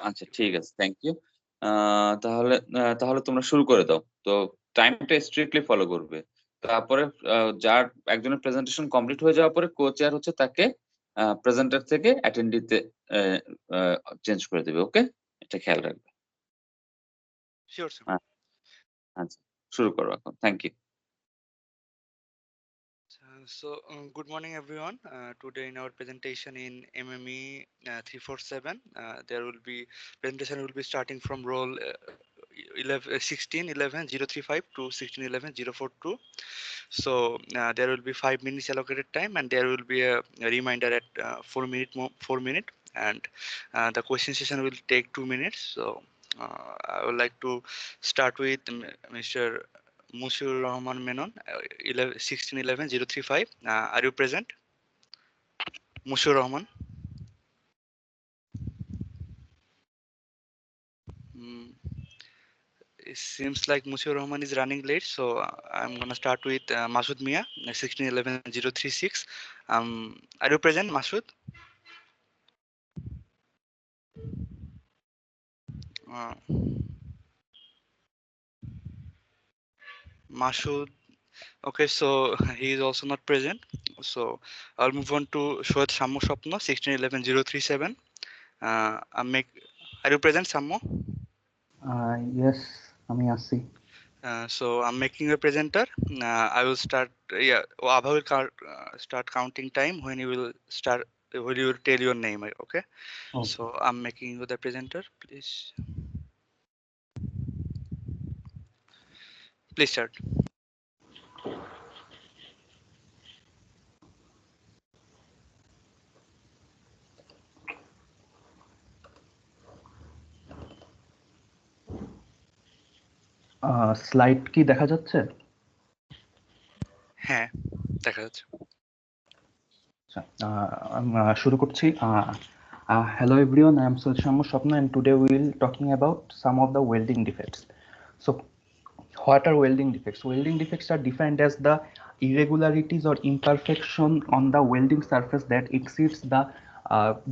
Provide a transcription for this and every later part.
আচ্ছা ঠিক আছে। Thank you. তাহলে তোমরা শুরু করে দাও। তো টাইমটা স্ট্রিক্টলি ফলো করবে। তারপরে যার একজনের প্রেজেন্টেশন কমপ্লিট হয়ে যাওয়ার পরে কো-চেয়ার হচ্ছে তাকে প্রেজেন্টার থেকে অ্যাটেন্ডেন্টে অ্যা আ চেঞ্জ করে দেবে। ওকে? এটা খেয়াল রাখবে। Sure, sir. আ আচ্ছা, শুরু করো এখন। Thank you. Good morning, everyone. Today in our presentation in MME 347, there will be presentation will be starting from roll 1611-035 to 1611-042. So there will be 5 minutes allocated time, and there will be a reminder at 4 minute, and the question session will take 2 minutes. So I would like to start with Mr. Musur Rahman Menon, 1611-035. Are you present? Musur Rahman. Mm, it seems like Musur Rahman is running late, so I'm gonna start with Masood Mia, 1611-036. Are you present, Masood? Uh, Masood. Okay, so he is also not present. So I'll move on to Shoed Sammo Swapna, 1611-037. Are you present, Sammo? Yes, আমি আছি। So I'm making a presenter. I will start. Yeah, Abha will start counting time when you will start. When you will tell your name. Okay. Okay. So I'm making you the presenter. Please. Please start. Slide কি দেখা যাচ্ছে? হ্যাঁ, দেখা যাচ্ছে। শুরু করছি। Hello everyone, I am Soed Sammo Swapna, and today we will talking about some of the welding defects. So what are welding defects? Welding defects are defined as the irregularities or imperfection on the welding surface that exceeds the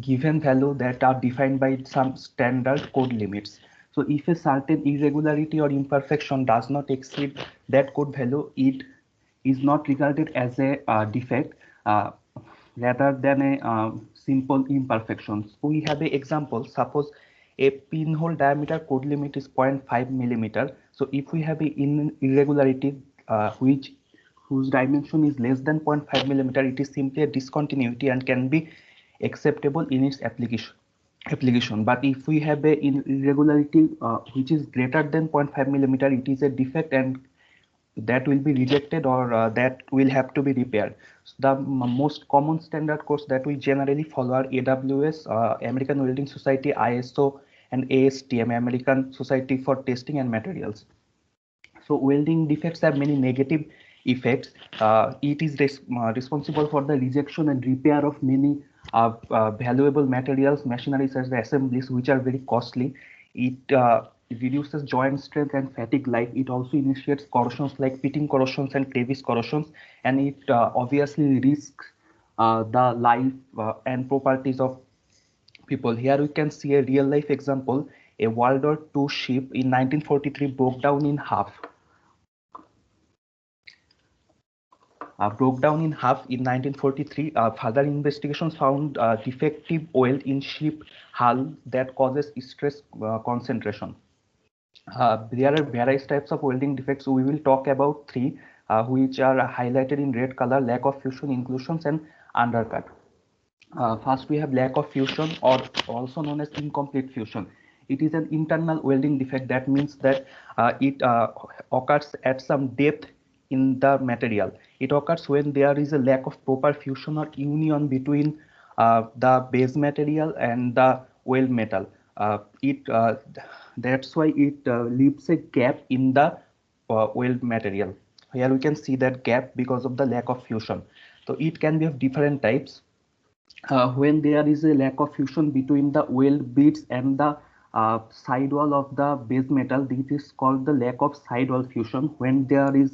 given value that are defined by some standard code limits. So if a certain irregularity or imperfection does not exceed that code value, it is not regarded as a defect rather than a simple imperfection. So we have an example. Suppose a pinhole diameter code limit is 0.5 millimeter. So if we have an irregularity whose dimension is less than 0.5 millimeter, it is simply a discontinuity and can be acceptable in its application. But if we have a irregularity which is greater than 0.5 millimeter, it is a defect and that will be rejected or that will have to be repaired. So the most common standard codes that we generally follow are AWS, American Welding Society, ISO, and ASTM, American Society for Testing and Materials. So welding defects have many negative effects. It is responsible for the rejection and repair of many valuable materials, machinery such as assemblies, which are very costly. It reduces joint strength and fatigue life. It also initiates corrosions like pitting corrosions and crevice corrosions, and it obviously risks the life and properties of people. Here we can see a real life example. A World War II ship in 1943 broke down in half in 1943. Further investigations found defective weld in ship hull that causes stress concentration. There are various types of welding defects. We will talk about three, which are highlighted in red color: lack of fusion, inclusions, and undercut. First, we have lack of fusion, or also known as incomplete fusion. It is an internal welding defect. That means that it occurs at some depth in the material. It occurs when there is a lack of proper fusion or union between the base material and the weld metal. That's why it leaves a gap in the weld material. Here we can see that gap because of the lack of fusion. So it can be of different types. When there is a lack of fusion between the weld beads and the sidewall of the base metal, this is called the lack of sidewall fusion. When there is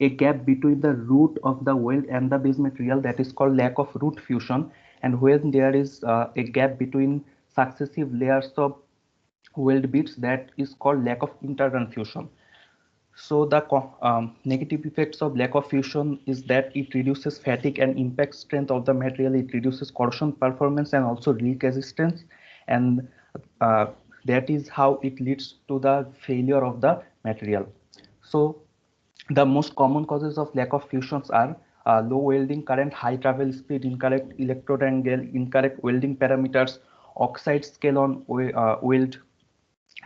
a gap between the root of the weld and the base material, that is called lack of root fusion. And when there is a gap between successive layers of weld bits, that is called lack of inter-run fusion. So the negative effects of lack of fusion is that it reduces fatigue and impact strength of the material, it reduces corrosion performance and also leak resistance, and that is how it leads to the failure of the material. So the most common causes of lack of fusions are low welding current, high travel speed, incorrect electrode angle, incorrect welding parameters, oxide scale on weld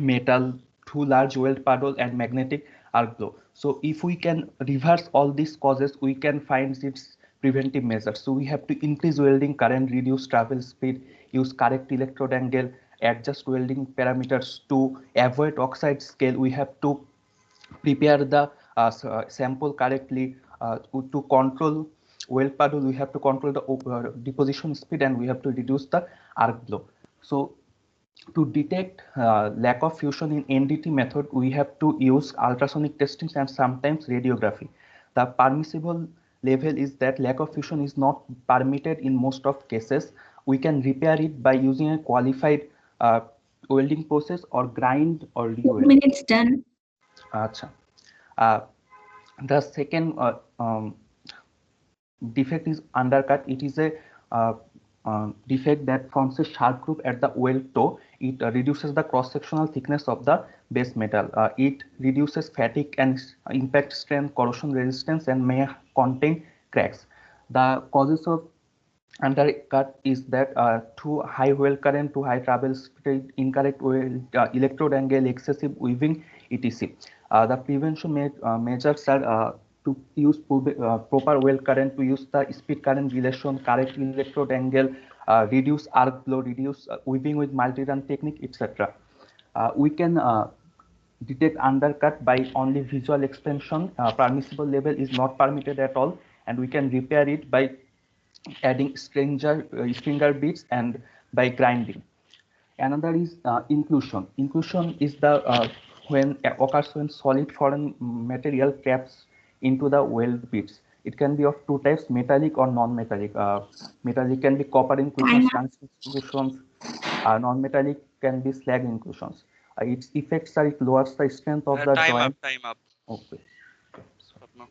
metal, too large weld puddle, and magnetic arc flow. So if we can reverse all these causes, we can find its preventive measures. So we have to increase welding current, reduce travel speed, use correct electrode angle, adjust welding parameters to avoid oxide scale. We have to prepare the sample correctly to control weld puddle. We have to control the deposition speed, and we have to reduce the arc flow. So to detect lack of fusion in NDT method, we have to use ultrasonic testing and sometimes radiography. The permissible level is that lack of fusion is not permitted in most of cases. We can repair it by using a qualified welding process or grind or re-weld. 2 minutes done. Acha. The second defect is undercut. It is a defect that forms a sharp groove at the weld toe. It reduces the cross-sectional thickness of the base metal. It reduces fatigue and impact strength, corrosion resistance, and may contain cracks. The causes of undercut is that too high weld current, too high travel speed, incorrect weld, electrode angle, excessive weaving, etc. The prevention measures are to use proper weld current, to use the speed current relation, correct electrode angle, reduce arc flow, reduce weaving with multi-run technique, etc. We can detect undercut by only visual expansion. Permissible level is not permitted at all, and we can repair it by adding stringer bits and by grinding. Another is inclusion. Inclusion is the when occurs when solid foreign material traps into the weld bits. It can be of two types: metallic or non-metallic. Metallic can be copper inclusions, tungsten inclusions. Non-metallic can be slag inclusions. Its effects are it lowers the strength of the joint. Time up. Okay. No.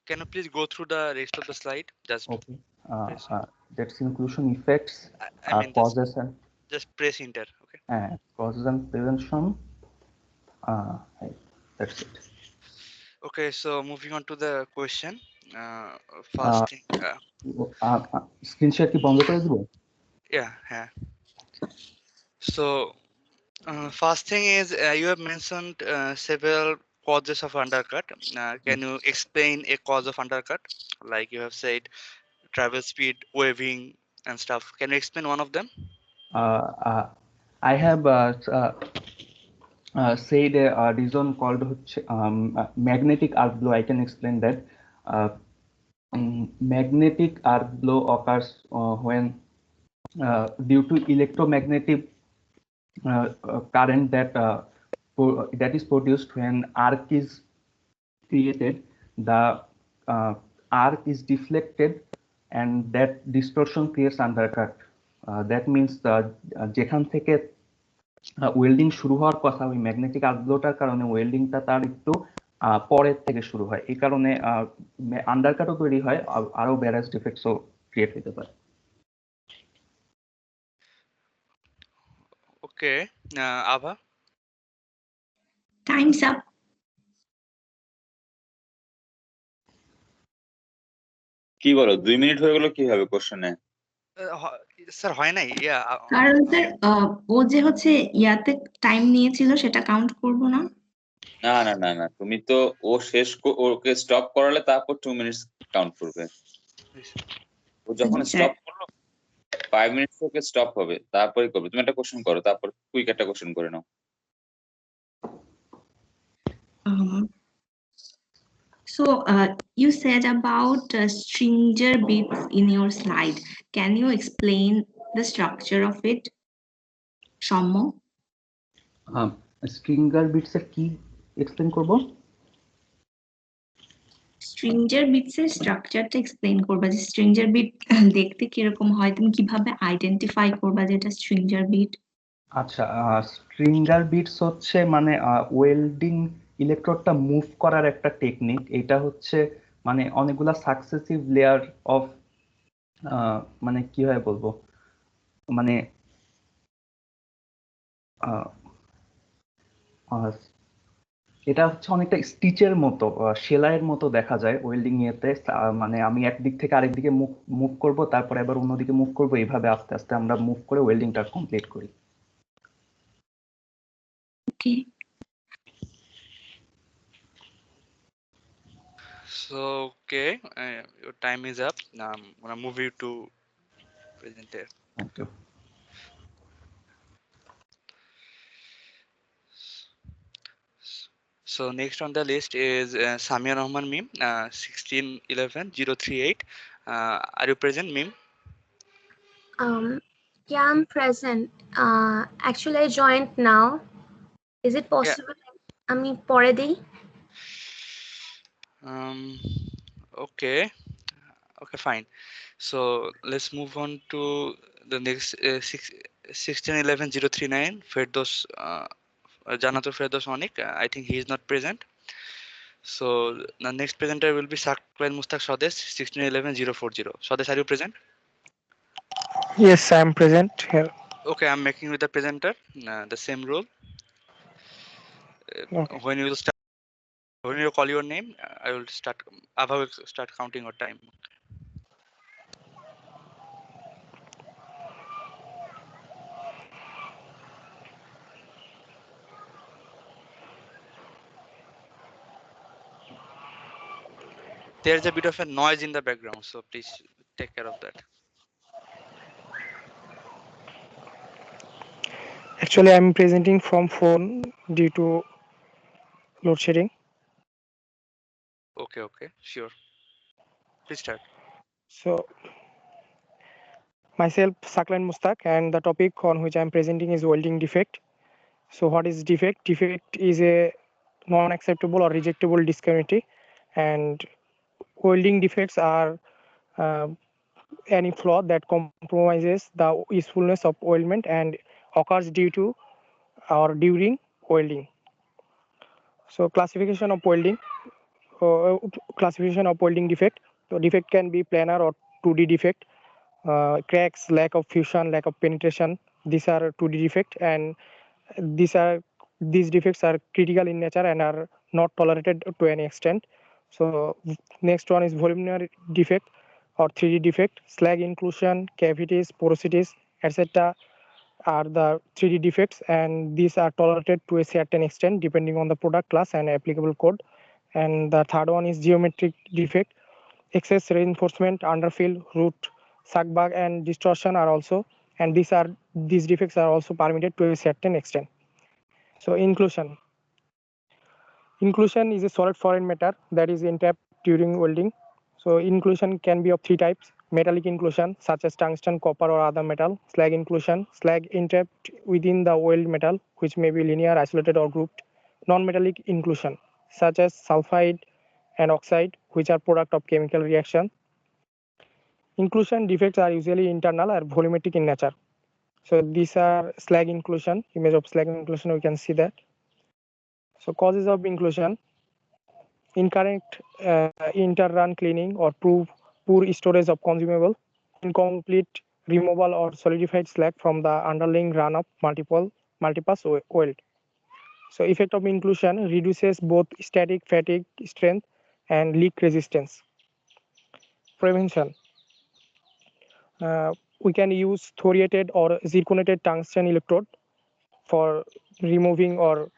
Can you please go through the rest of the slide? Just Okay. That's inclusion effects, I mean causes and just press enter. Okay. Causes and prevention. That's it. Okay, so moving on to the question. First thing. Screen share কি বন্ধ করে দিব? Yeah. So first thing is you have mentioned several causes of undercut. Can you explain a cause of undercut? Like you have said, travel speed, weaving, and stuff. Can you explain one of them? I have said a reason called magnetic arc blow. I can explain that. Magnetic arc blow occurs when due to electromagnetic current that is produced when arc is created. The arc is deflected, and that distortion creates undercut. That means যেখান থেকে welding শুরু হওয়ার কথা, ওই magnetic arc ব্লোটার কারণে ওয়েল্ডিংটা তার একটু পরের থেকে শুরু হয়, এই কারণে আন্ডারকাটও তৈরি হয়, আরো ব্যারাজ ডিফেক্টসও ক্রিয়েট হতে পারে। Okay, Ava. Time's up. কি বলো 2 মিনিট হয়ে গেল কিভাবে কোশ্চেনে? স্যার হয় নাই। কারণ স্যার ও যে হচ্ছে ইয়াতে টাইম নিয়েছিল সেটা কাউন্ট করব না। না না না না, তুমি তো ও শেষ ওকে স্টপ করালে তারপর 2 মিনিটস কাউন্ট করবে। ও যখন স্টপ করলো 5 মিনিটস ওকে স্টপ হবে, তারপরে করবে। তুমি একটা কোশ্চেন করো, তারপর কুইক একটা কোশ্চেন করে নাও। So you said about stringer bits in your slide. Can you explain the structure of it, Shammo? Stringer bits এর কি এক্সপ্লেইন করব? স্ট্রিঞ্জার বিটস এর স্ট্রাকচারটা এক্সপ্লেইন করবা, যে স্ট্রিঞ্জার বিট দেখতে কিরকম হয়, তুমি কিভাবে আইডেন্টিফাই করবা যে এটা স্ট্রিঞ্জার বিট? আচ্ছা, স্ট্রিঙ্গার বিটস হচ্ছে মানে ওয়েল্ডিং ইলেকট্রোডটা মুভ করার একটা টেকনিক। এটা হচ্ছে মানে অনেকগুলা সাকসেসিভ লেয়ার অফ, মানে কিভাবে বলবো, মানে আহ, আহ, এটা হচ্ছে অনেকটা স্টিচের মতো, সেলাইয়ের মতো দেখা যায় ওয়েল্ডিং ইয়েতে। মানে আমি একদিক থেকে আরেক দিকে মুভ মুভ করবো, তারপরে আবার অন্যদিকে মুভ করবো, এইভাবে আস্তে আস্তে আমরা মুভ করে ওয়েল্ডিংটা কমপ্লিট করি। Okay. So, okay, your time is up. Now I'm gonna move you to presenter. Thank you. So next on the list is Samia Rahman Mim, 1611-038. Are you present, Mim? Yeah, I'm present. Actually, I joined now. Is it Yeah. possible? আমি পরে দেই? Okay. Okay, fine. So let's move on to the next 1611-039. Ferdos Janato Ferdos Onik. I think he is not present. So the next presenter will be Saklan Mustaq Swades 1611-040. Swades, are you present? Yes, I am present here. Okay, I'm making with the presenter the same rule. Okay. When you call your name, I will start. Abha will start counting your time. There's a bit of a noise in the background, so please take care of that. Actually, I am presenting from phone due to load shedding. Okay, sure. Please start. So, myself, Saklan Mustaq, and the topic on which I am presenting is welding defect. So, what is defect? Defect is a non-acceptable or rejectable discontinuity, and welding defects are any flaw that compromises the usefulness of weldment and occurs due to or during welding. So, classification of welding. Classification of welding defect. So defect can be planar or 2D defect. Cracks, lack of fusion, lack of penetration. These are 2D defect, and these defects are critical in nature and are not tolerated to any extent. So next one is voluminary defect or 3D defect. Slag inclusion, cavities, porosities, etc. are the 3D defects, and these are tolerated to a certain extent depending on the product class and applicable code. And the third one is geometric defect. Excess reinforcement, underfill, root, suck bug, and distortion are also, and these defects are also permitted to a certain extent. So inclusion. Inclusion is a solid foreign matter that is entrapped during welding. So inclusion can be of three types: metallic inclusion, such as tungsten, copper, or other metal; slag inclusion, slag entrapped within the weld metal, which may be linear, isolated, or grouped; non-metallic inclusion, such as sulfide and oxide, which are product of chemical reaction. Inclusion defects are usually internal or volumetric in nature. So these are slag inclusion. Image of slag inclusion, we can see that. So causes of inclusion: incorrect inter-run cleaning or poor storage of consumable, incomplete removal or solidified slag from the underlying run of multipass weld. So effect of inclusion reduces both static fatigue strength and leak resistance. Prevention. We can use thoriated or zirconated tungsten electrode for removing or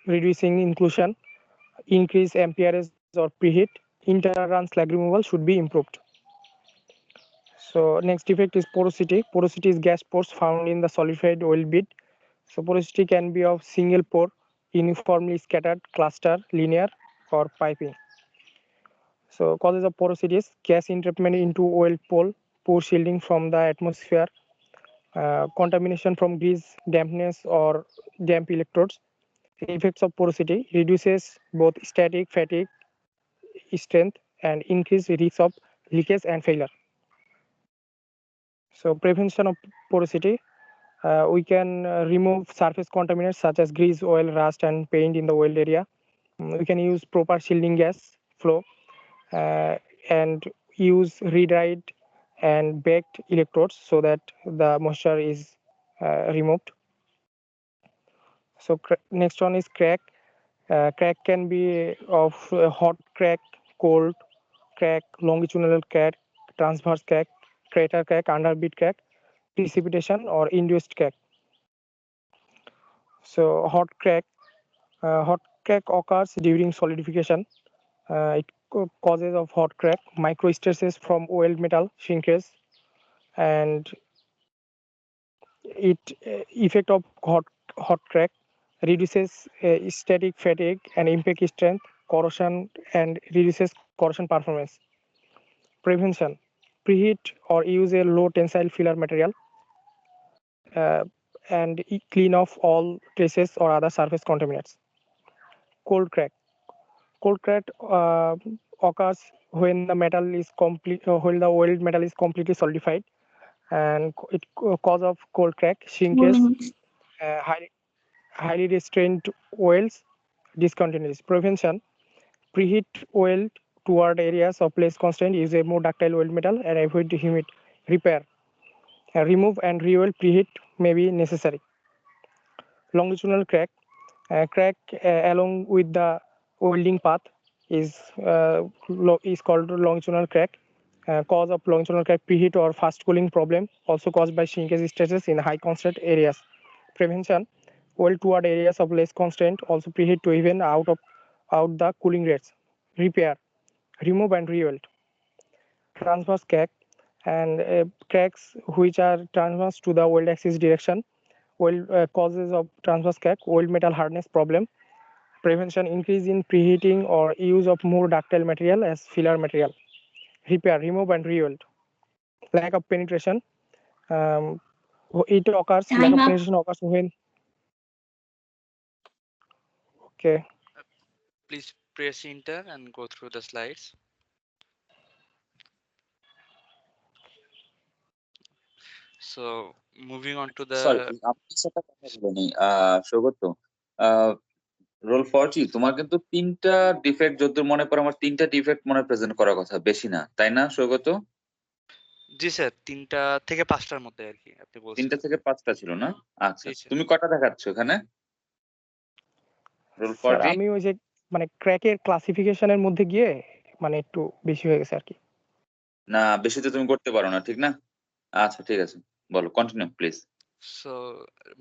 reducing inclusion. Increase amperage or preheat. Inter-run slag removal should be improved. So next defect is porosity. Porosity is gas pores found in the solidified weld bed. So porosity can be of single pore, uniformly scattered, cluster, linear, or piping. So causes of porosity is gas entrapment into weld pole, poor shielding from the atmosphere, contamination from grease, dampness, or damp electrodes. Effects of porosity reduces both static fatigue strength and increase risk of leakage and failure. So prevention of porosity. We can remove surface contaminants such as grease, oil, rust, and paint in the weld area. We can use proper shielding gas flow and use re-dried and baked electrodes so that the moisture is removed. So next one is crack. Crack can be of hot crack, cold crack, longitudinal crack, transverse crack, crater crack, underbit crack, precipitation, or induced crack. So hot crack occurs during solidification. It causes of hot crack, microstresses from weld metal shrinkage, and it effect of hot crack reduces static fatigue and impact strength, corrosion, and reduces corrosion performance. Prevention: preheat or use a low tensile filler material and clean off all traces or other surface contaminants. Cold crack occurs when the metal is when the weld metal is completely solidified, and it cause of cold crack, 4 shrinkage, minutes. highly restrained welds, discontinuities. Prevention: preheat weld toward areas of less constraint, use a more ductile weld metal, and avoid humid. Repair: remove and re-weld preheat may be necessary. Longitudinal crack along with the welding path is called longitudinal crack. Cause of longitudinal crack: preheat or fast cooling problem, also caused by shrinkage stresses in high constraint areas. Prevention: weld toward areas of less constraint, also preheat to even out the cooling rates. Repair: remove and re-weld. Transverse crack and cracks which are transverse to the weld axis direction. Weld causes of transverse crack: weld metal hardness problem. Prevention: increase in preheating or use of more ductile material as filler material. Repair: remove and re-weld. Lack of penetration. It occurs. Lack Time of up. penetration occurs when. Okay. Please press enter and go through the slides. So moving on to sorry, the আপনি সেটা কথা বলেনি Saugata. Role 40 তোমার কিন্তু 3টা defect, যতদূর মনে পড়ে আমার 3টা ডিফেক্ট মনে প্রেজেন্ট করার কথা, বেশি না, তাই না সৌগত? জি স্যার 3টা থেকে 5টার মধ্যে আর কি আপনি 3টা বলছিলেন। থেকে 5টা ছিল না? আচ্ছা, জি স্যার। তুমি কটা দেখাচ্ছ এখানে রোল স্যার 40? আমি ওই যে মানে ক্র্যাকের ক্লাসিফিকেশনের মধ্যে গিয়ে মানে একটু বেশি হয়ে গেছে আর কি। না, বেশি তো তুমি করতে পারো না, ঠিক না? আচ্ছা ঠিক আছে, বলো, continue please. So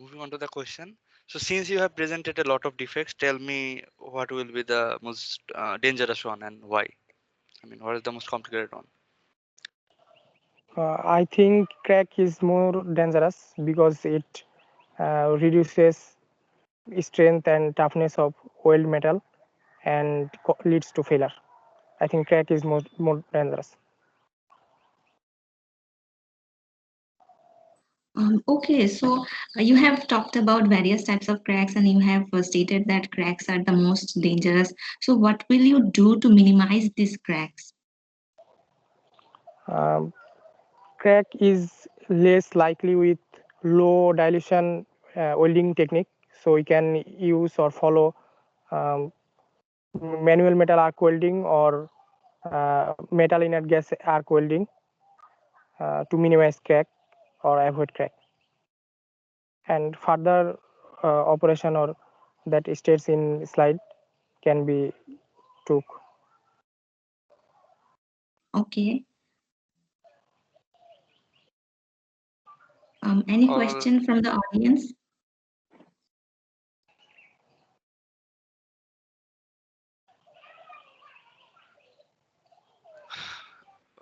moving on to the question. So since you have presented a lot of defects, tell me what will be the most dangerous one and why? I mean, what is the most complicated one? I think crack is more dangerous because it reduces strength and toughness of weld metal and leads to failure. I think crack is more dangerous. Okay, so you have talked about various types of cracks and you have stated that cracks are the most dangerous. So what will you do to minimize these cracks? Crack is less likely with low dilution welding technique, so we can use or follow manual metal arc welding or metal inert gas arc welding to minimize crack or avoid crack. And further operation or that states in slide can be took. Okay. Any Or- question from the audience?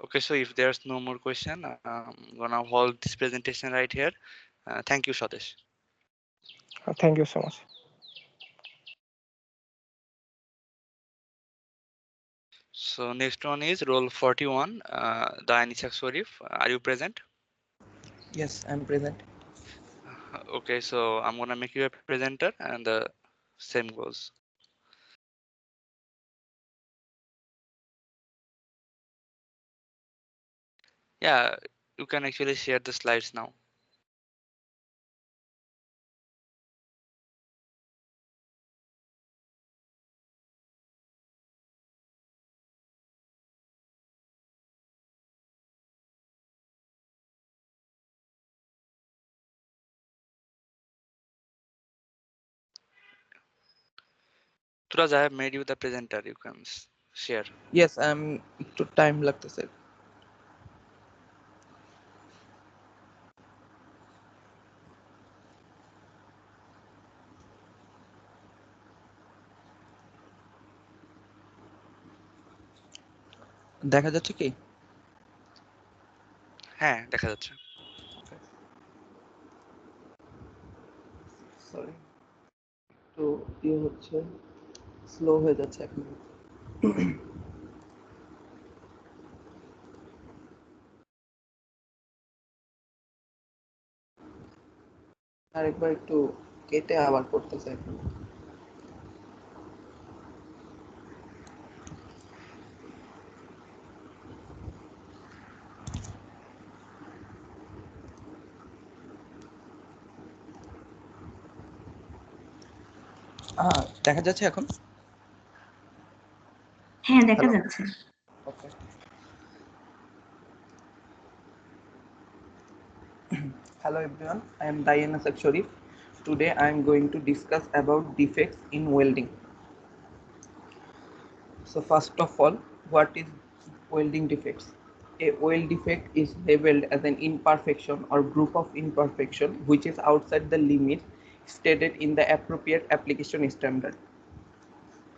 Okay, so if there's no more question, I'm gonna hold this presentation right here. Thank you, Satish. Thank you so much. So next one is roll 41, Dayan Ishak Sharif. Are you present? Yes, I'm present. Okay, so I'm gonna make you a presenter and the same goes. Yeah, you can actually share the slides now. Turaj, I have made you the presenter. You can share. Yes, I'm একটু time লাগতেছে। দেখা যাচ্ছে কি? হ্যাঁ, দেখা যাচ্ছে। Sorry, একটু হচ্ছে, স্লো হয়ে যাচ্ছে এক মিনিট। আরেকবার একটু কেটে আবার করতেছে এখন। দেখা যাচ্ছে এখন? হ্যাঁ, দেখা Hello. যাচ্ছে। Okay. Hello everyone, I am Diana Sharif. Today I am going to discuss about defects in welding. So first of all, what is welding defects? A weld defect is labeled as an imperfection or group of imperfection which is outside the limit stated in the appropriate application standard.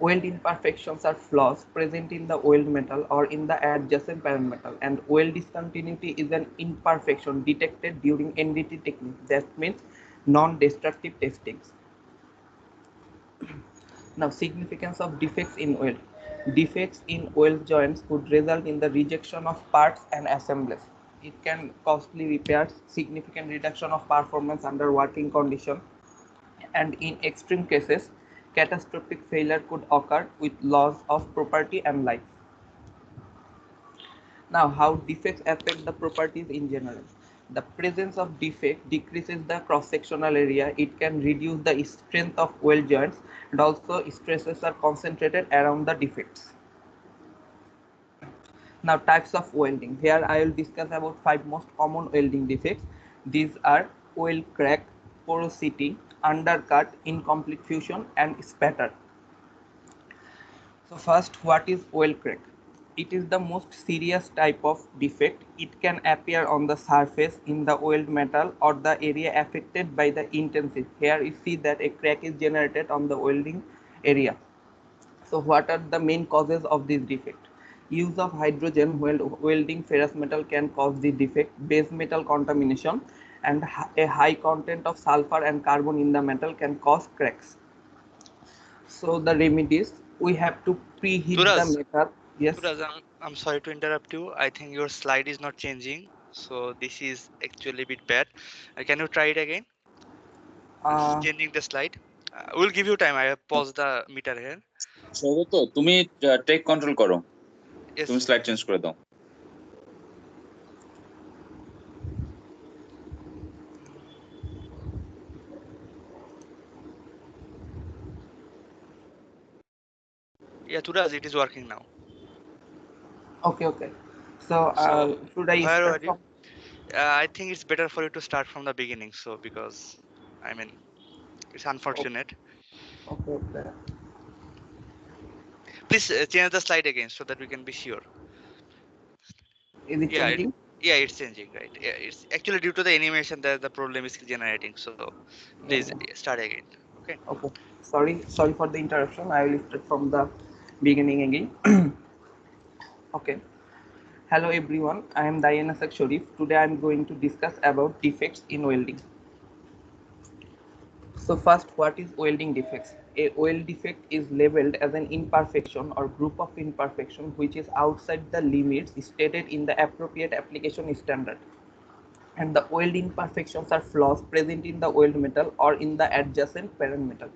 Weld imperfections are flaws present in the weld metal or in the adjacent parent metal, and weld discontinuity is an imperfection detected during NDT technique. That means non-destructive testings. Now, significance of defects in weld. Defects in weld joints could result in the rejection of parts and assemblies. It can costly repairs, significant reduction of performance under working condition, and in extreme cases, catastrophic failure could occur with loss of property and life. Now, how defects affect the properties in general? The presence of defect decreases the cross-sectional area. It can reduce the strength of weld joints, and also stresses are concentrated around the defects. Now, types of welding. Here I will discuss about 5 most common welding defects. These are weld crack, porosity, undercut, incomplete fusion, and spatter. So first, what is weld crack? It is the most serious type of defect. It can appear on the surface in the weld metal or the area affected by the intensity. Here you see that a crack is generated on the welding area. So what are the main causes of this defect? Use of hydrogen while welding ferrous metal can cause the defect. Base metal contamination and a high content of sulfur and carbon in the metal can cause cracks. So the remedies, we have to preheat the Turaj, metal. Yes. Turaj, I'm sorry to interrupt you. I think your slide is not changing, so this is actually a bit bad. Can you try it again? Uh, Changing the slide. We'll give you time. I have paused the meter here. Saugata, তুমি take control করো, Yes. তুমি slide change করে দাও। Yeah, Turaj, it is working now. okay, okay. So, So should I where start were you? from? I think it's better for you to start from the beginning. So because I mean, it's unfortunate. Okay, okay. Please change the slide again so that we can be sure. Is it Yeah, changing? yeah, it's changing, right? Yeah, it's actually due to the animation that the problem is generating. So please start again. Okay. Okay. Sorry for the interruption. I will start from the beginning again. Okay. Hello everyone. I am Diana Sharif. Today I am going to discuss about defects in welding. So first, what is welding defects? A weld defect is labeled as an imperfection or group of imperfection which is outside the limits stated in the appropriate application standard. And the weld imperfections are flaws present in the weld metal or in the adjacent parent metal.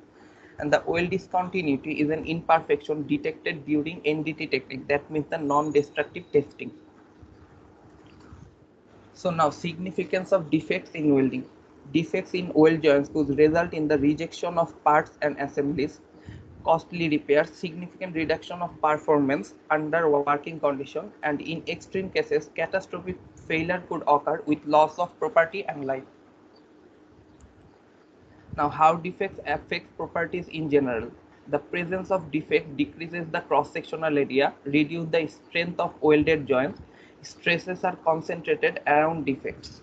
And the weld discontinuity is an imperfection detected during NDT technique. That means the non-destructive testing. So now, significance of defects in welding. Defects in weld joints could result in the rejection of parts and assemblies, costly repairs, significant reduction of performance under working condition, and in extreme cases, catastrophic failure could occur with loss of property and life. Now, how defects affect properties in general? The presence of defect decreases the cross-sectional area, reduce the strength of welded joints. Stresses are concentrated around defects.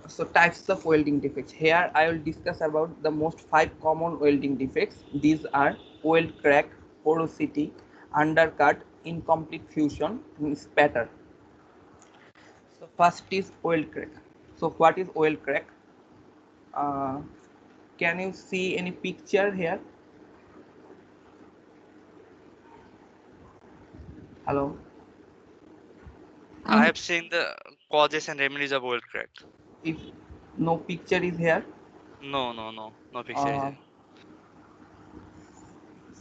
So types of welding defects. Here I will discuss about the most 5 common welding defects. These are weld crack, porosity, undercut, incomplete fusion, and spatter. So first is weld crack. So what is weld crack? Can you see any picture here? Hello. I have seen the causes and remedies of oil crack. If no picture is here, No picture is here.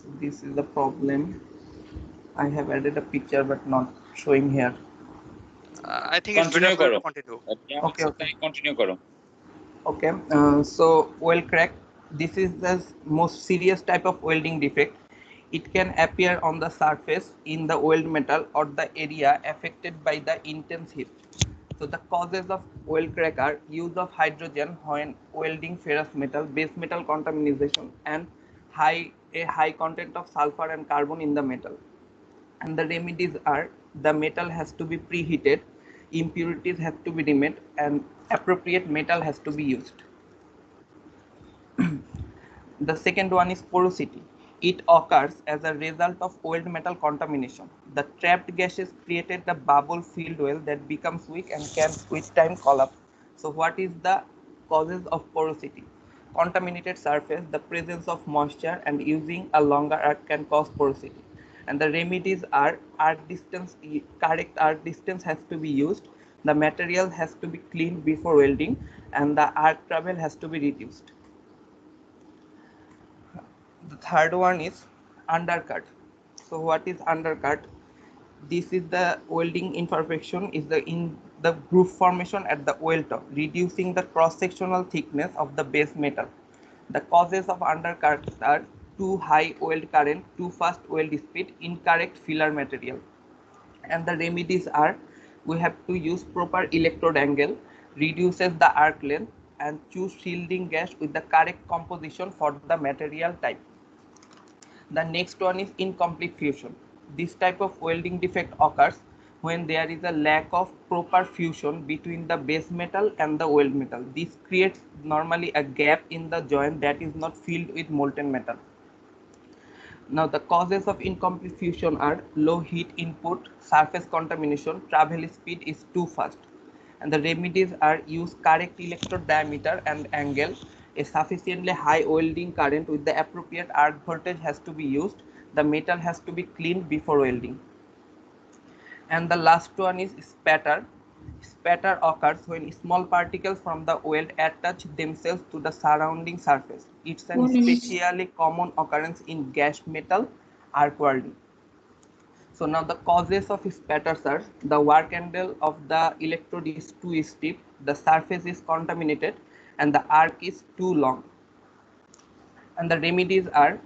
so this is the problem. I have added a picture but not showing here. I think it's better Continue for you to करो continue. Okay. Continue करो. Okay, so weld crack, this is the most serious type of welding defect. It can appear on the surface in the weld metal or the area affected by the intense heat. So the causes of weld crack are use of hydrogen when welding ferrous metal, base metal contamination, and a high content of sulfur and carbon in the metal. And the remedies are the metal has to be preheated, impurities have to be removed, and appropriate metal has to be used. The second one is porosity. It occurs as a result of weld metal contamination. The trapped gases created a bubble filled well that becomes weak and can with time collapse. So what is the causes of porosity? Contaminated surface, the presence of moisture, and using a longer arc can cause porosity. And the remedies are arc distance, correct arc distance has to be used. The material has to be cleaned before welding, and the arc travel has to be reduced. The third one is undercut. So what is undercut? This is the welding imperfection is in the groove formation at the weld top, reducing the cross-sectional thickness of the base metal. The causes of undercut are too high weld current, too fast weld speed, incorrect filler material. And the remedies are we have to use proper electrode angle, reduces the arc length, and choose shielding gas with the correct composition for the material type. The next one is incomplete fusion. This type of welding defect occurs when there is a lack of proper fusion between the base metal and the weld metal. This creates normally a gap in the joint that is not filled with molten metal. Now the causes of incomplete fusion are low heat input, surface contamination, travel speed is too fast. And the remedies are use correct electrode diameter and angle, a sufficiently high welding current with the appropriate arc voltage has to be used, the metal has to be cleaned before welding. And the last one is spatter. Spatter occurs when small particles from the weld attach themselves to the surrounding surface. It's an especially common occurrence in gas metal arc welding. So now the causes of spatters are the work angle of the electrode is too steep, the surface is contaminated, and the arc is too long. And the remedies are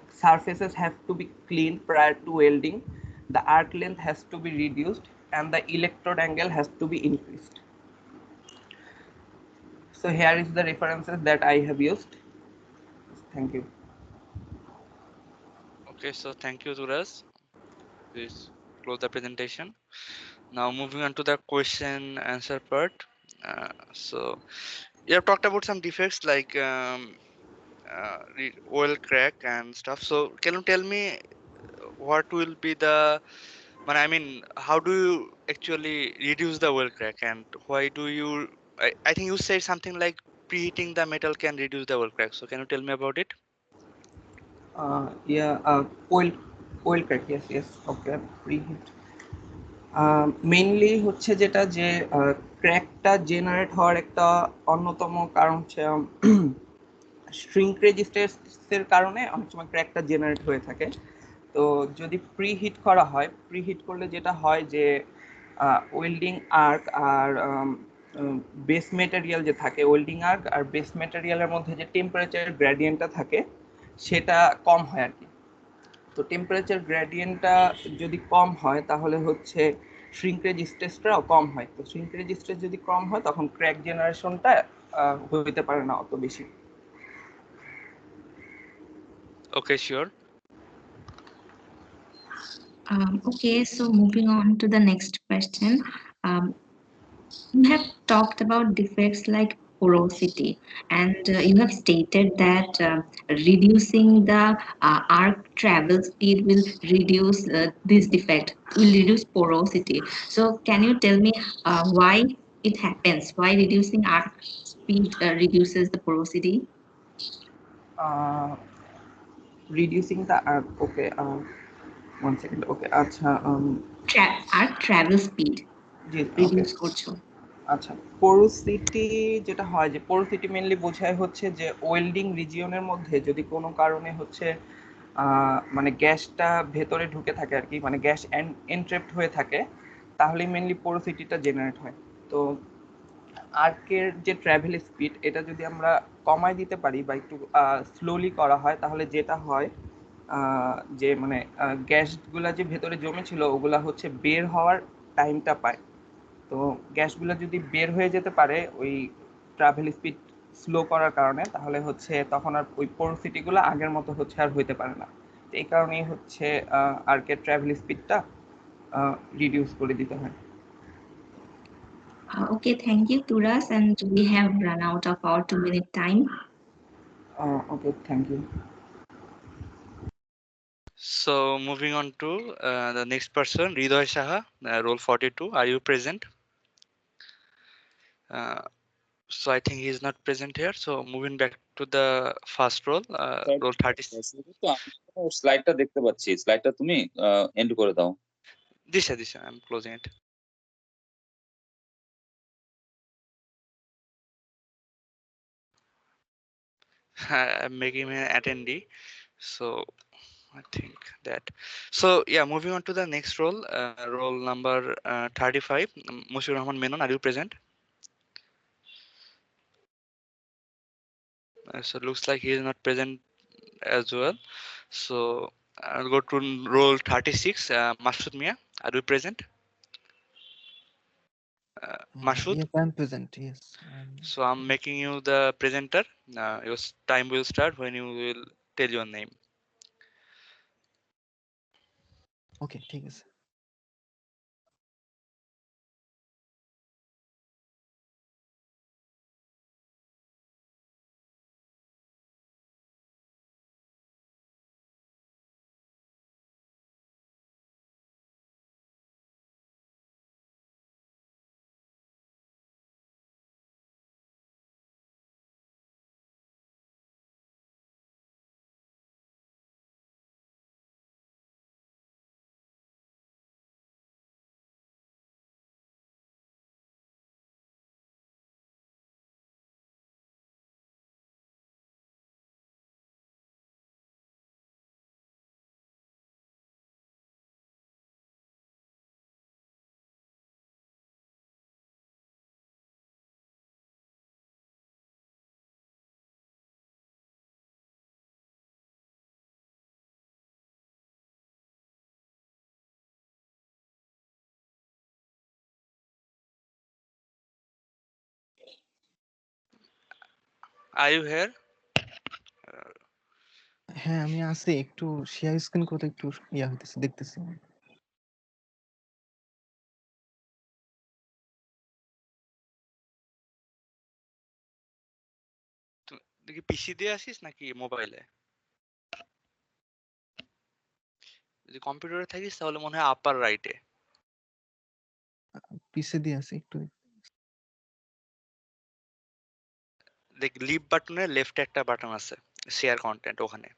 surfaces have to be cleaned prior to welding, the arc length has to be reduced, and the electrode angle has to be increased. So here is the references that I have used. Thank you. Okay, so thank you, Duras. Please close the presentation. Now moving on to the question answer part. So you have talked about some defects like oil crack and stuff. So can you tell me what will be the, I mean, how do you actually reduce the oil crack, and why do you? I think you said something like preheating the metal can reduce the oil crack. So can you tell me about it? Oil crack, yes, okay, preheat. Mainly হচ্ছে যেটা যে ক্র্যাকটা generate হওয়ার একটা অন্যতম কারণ হচ্ছে shrink রেজিস্ট্যান্সের কারণে অনেক সময় ক্র্যাকটা জেনারেট হয়ে থাকে। তো যদি প্রিহিট করা হয়, প্রিহিট করলে যেটা হয় যে ওয়েল্ডিং আর্ক আর বেস ম্যাটেরিয়াল যে থাকে, ওয়েল্ডিং আর্ক আর বেস ম্যাটেরিয়ালের মধ্যে যে টেম্পারেচার গ্রেডিয়েন্টটা থাকে সেটা কম হয় আর কি। তো টেম্পারেচার গ্রেডিয়েন্টটা যদি কম হয় তাহলে হচ্ছে শ্রিঙ্ক রেজিস্ট্যান্সটাও কম হয়। তো শ্রিঙ্ক রেজিস্ট্যান্স যদি কম হয় তখন ক্র্যাক জেনারেশনটা হইতে পারে না অত বেশি। Okay, sure. Okay, so moving on to the next question. You have talked about defects like porosity, and you have stated that reducing the arc travel speed will reduce this defect, will reduce porosity. So, can you tell me why it happens? Why reducing arc speed reduces the porosity? Reducing the okay, 1 second, okay, আচ্ছা, Arc travel speed জি, ওকে, reduce করছো। আচ্ছা। Porosity যেটা হয়, যে porosity mainly বোঝায় হচ্ছে যে welding রিজিয়নের মধ্যে যদি কোনো কারণে হচ্ছে মানে গ্যাসটা ভেতরে ঢুকে থাকে আর কি, মানে গ্যাস এনট্র্যাপড হয়ে থাকে, তাহলে মেনলি পোরোসিটিটা জেনারেট হয়। তো আর্কের যে ট্রাভেল স্পিড, এটা যদি আমরা কমায় দিতে পারি বা একটু স্লোলি করা হয়, তাহলে যেটা হয় যে মানে গ্যাসগুলা যে ভেতরে জমেছিল ওগুলা হচ্ছে বের হওয়ার টাইমটা পায়। তো গ্যাসগুলো যদি বের হয়ে যেতে পারে ওই ট্রাভেল স্পিড স্লো করার কারণে, তাহলে হচ্ছে তখন আর ওই পোরোসিটিগুলো আগের মতো হচ্ছে আর হইতে পারে না। তো এই কারণেই হচ্ছে আর্কের ট্রাভেল স্পিডটা রিডিউস করে দিতে হয়। Okay, thank you, Turas, and we have run out of our 2-minute time. Okay, thank you. So moving on to the next person, Ridoy Saha, role 42. Are you present? So I think he is not present here. So moving back to the first role, role 30. স্লাইডটা দেখতে পাচ্ছি, স্লাইডটা তুমি and করে দাও। Disha, I'm closing it. I'm making him an attendee. So I think that. So yeah, moving on to the next role, role number 35. Mushur Rahman Menon, are you present? So it looks like he is not present as well. So I'll go to role 36. Masud Mia, are you present? Masud? Yes, I'm present. Yes. So I'm making you the presenter. Your time will start when you will tell your name. Okay, ঠিক আছে। Are you here? হ্যাঁ, আমি আছি, একটু share screen করতে একটু ইয়া হইতেছে, দেখতেছি। তুই কি পিসি দিয়ে আসিস নাকি মোবাইলে? যদি কম্পিউটারে থাকিস তাহলে মনে হয় আপার রাইটে। পিছে দিয়ে আছি একটু। দেখ লিভ বাটনের লেফটে একটা বাটন আছে, শেয়ার কন্টেন্ট, ওখানে।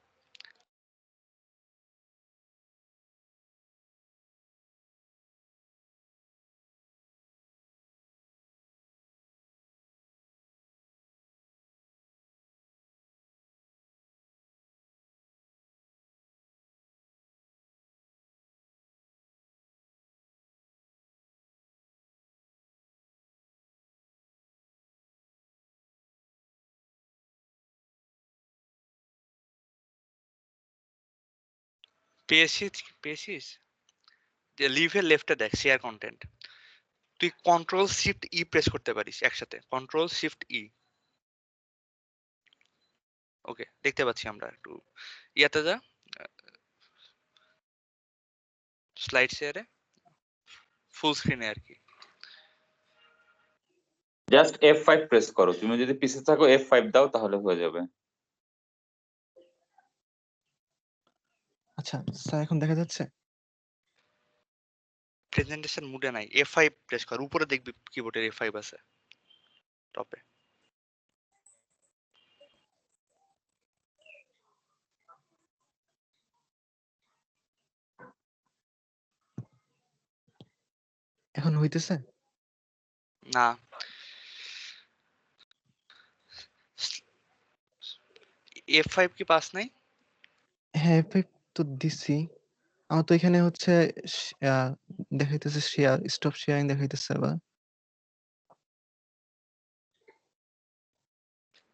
পেয়েছিস? যে লিভের লেফটে দেখ শেয়ার কন্টেন্ট। তুই কন্ট্রোল শিফট ই প্রেস করতে পারিস একসাথে, কন্ট্রোল শিফট ই। ওকে, দেখতে পাচ্ছি আমরা। একটু ইয়াতে যা, স্লাইড শেয়ারে, ফুল স্ক্রিনে আর কি। জাস্ট F5 প্রেস করো, তুমি যদি পিছে থাকো F5 দাও তাহলে হয়ে যাবে। আচ্ছা স্যার এখন দেখা যাচ্ছে? প্রেজেন্টেশন মুডে নাই, F5 প্রেস কর, উপরে দেখবি কিবোর্ডের F5 আছে টপে। এখন হইতেছে? না, F5 কি পাস নাই? হ্যাঁ F5 তো দিছি। আমার তো এখানে হচ্ছে দেখাইতেছে শেয়ার, স্টপ শেয়ারিং দেখাইতেছে আবার।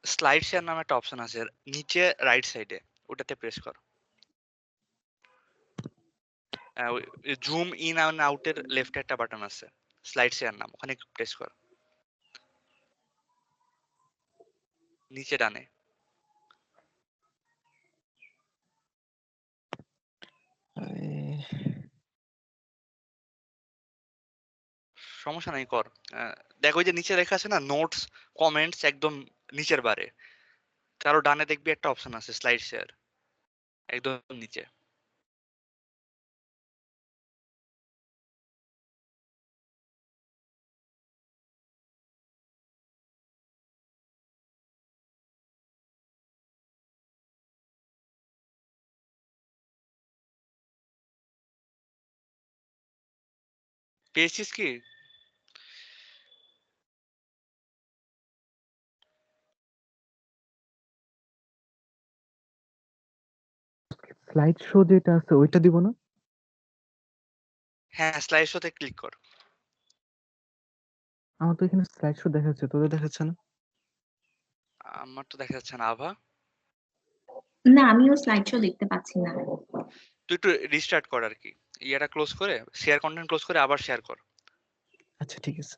স্লাইড শেয়ার নামে একটা অপশন আছে নিচে রাইট সাইডে, ওটাতে প্রেস কর। জুম ইন এন্ড আউটের লেফটে একটা বাটন আছে, স্লাইড শেয়ার নাম, ওখানে প্রেস কর, নিচে ডানে। সমস্যা নাই, কর। দেখো ওই যে নিচে লেখা আছে না নোটস কমেন্টস, একদম নিচের বারে কারো ডানে দেখবি একটা অপশন আছে স্লাইড শেয়ার, একদম নিচে। পেয়েছিস কি? স্লাইড শো যেটা আছে ওইটা দিব না? হ্যাঁ, স্লাইড শোতে ক্লিক কর। আমার তো এখানে স্লাইড শো দেখাচ্ছে, তোদের দেখাচ্ছে না? আমার তো দেখা যাচ্ছে না। আভা, না, আমিও স্লাইড শো দেখতে পাচ্ছি না। তুই একটু রিস্টার্ট কর আর কি, ইয়াটা ক্লোজ করে, শেয়ার কন্টেন্ট ক্লোজ করে আবার শেয়ার কর। আচ্ছা ঠিক আছে।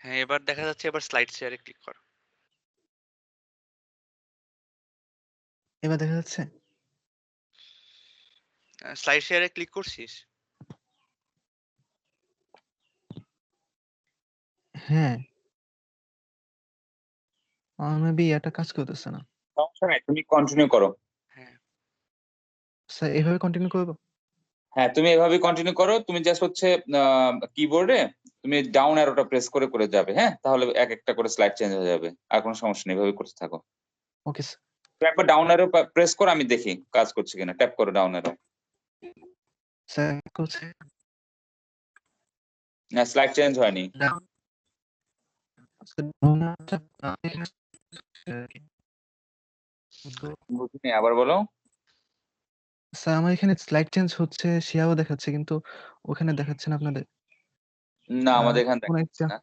হ্যাঁ, এবার দেখা যাচ্ছে, এবার স্লাইড শেয়ারে ক্লিক কর। এবার দেখা যাচ্ছে? স্লাইড শেয়ারে ক্লিক করছিস? হ্যাঁ, মেবি এটা কাজ করতেছে না। সমস্যা নাই, তুমি কন্টিনিউ করো। হ্যাঁ, স্যার এভাবে কন্টিনিউ করবো? হ্যাঁ, তুমি এভাবে কন্টিনিউ করো। তুমি জাস্ট হচ্ছে কিবোর্ডে তুমি ডাউন অ্যারোটা প্রেস করে করে যাবে। হ্যাঁ, তাহলে এক একটা করে স্লাইড চেঞ্জ হয়ে যাবে। আর কোনো সমস্যা নেই, এভাবে করতে থাকো। Okay sir. তুমি একবার ডাউন অ্যারো প্রেস করো, আমি দেখি কাজ করছে কিনা। ট্যাপ করো ডাউন অ্যারো। স্যার করছে না, স্লাইড চেঞ্জ হয়নি। ডাউন। বুঝিনি, আবার বলো। স্যার আমার এখানে স্লাইড চেঞ্জ হচ্ছে, শেয়ারও দেখাচ্ছে, কিন্তু ওখানে দেখাচ্ছে না আপনাদের? না, আমাদের এখানে কোন দেখাচ্ছে একটা না।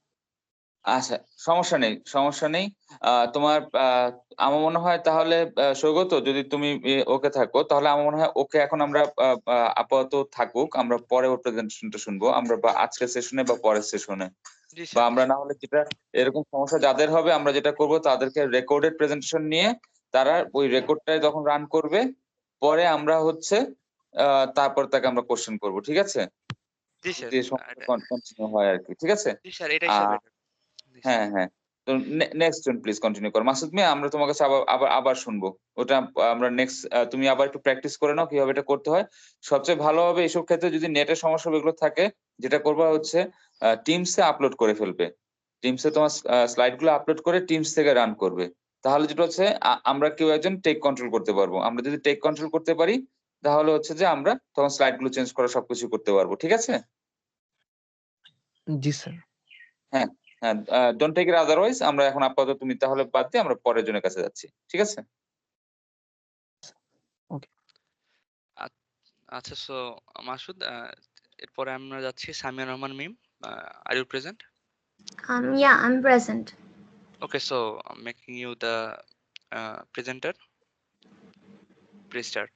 আচ্ছা, সমস্যা নেই, সমস্যা নেই। তোমার আমার মনে হয় তাহলে সৌগত, যদি তুমি ওকে থাকো, তাহলে আমার মনে হয় ওকে এখন আমরা আপাতত থাকুক, আমরা পরে ওর প্রেজেন্টেশনটা শুনবো, আমরা বা আজকের সেশনে বা পরের সেশনে। জি বা স্যার। আমরা না হলে যেটা এরকম সমস্যা যাদের হবে, আমরা যেটা করব তাদেরকে রেকর্ডেড প্রেজেন্টেশন নিয়ে তারা ওই রেকর্ডটাই যখন রান করবে, পরে আমরা হচ্ছে তারপর তাকে আমরা কোশ্চেন করব, ঠিক আছে? জি স্যার, যে কন্টিনিউ হয় আর কি, ঠিক আছে? জি স্যার, এটাই স্যার better। জি স্যার। হ্যাঁ, হ্যাঁ। তো নেক্সট জন প্লিজ কন্টিনিউ করো। মাসুদ মিয়া, আমরা তোমার কাছে আবার আবার আবার শুনবো। ওটা আমরা নেক্সট, তুমি আবার একটু প্র্যাকটিস করে নাও কিভাবে এটা করতে হয়। সবচেয়ে ভালো হবে এইসব ক্ষেত্রে যদি নেটের সমস্যা এগুলো থাকে, যেটা করবা হচ্ছে টিমসে আপলোড করে ফেলবে। টিমসে তোমার স্লাইড গুলো আপলোড করে টিমস থেকে রান করবে। তাহলে যেটা হচ্ছে আমরা কেউ একজন টেক কন্ট্রোল করতে পারবো। আমরা যদি টেক কন্ট্রোল করতে পারি, তাহলে হচ্ছে যে আমরা তখন স্লাইড গুলো চেঞ্জ করা সবকিছু করতে পারবো, ঠিক আছে? জি স্যার। হ্যাঁ, হ্যাঁ, ডোন্ট টেক ইট আদারওয়াইজ। আমরা এখন আপাতত তুমি তাহলে বাদ দিয়ে আমরা পরের জনের কাছে যাচ্ছি, ঠিক আছে? ওকে। আচ্ছা, সো মাসুদ, এরপরে আমরা যাচ্ছি Samia Rahman Mim. Are you present? Yeah, I'm present. Okay, so I'm making you the presenter. Please start.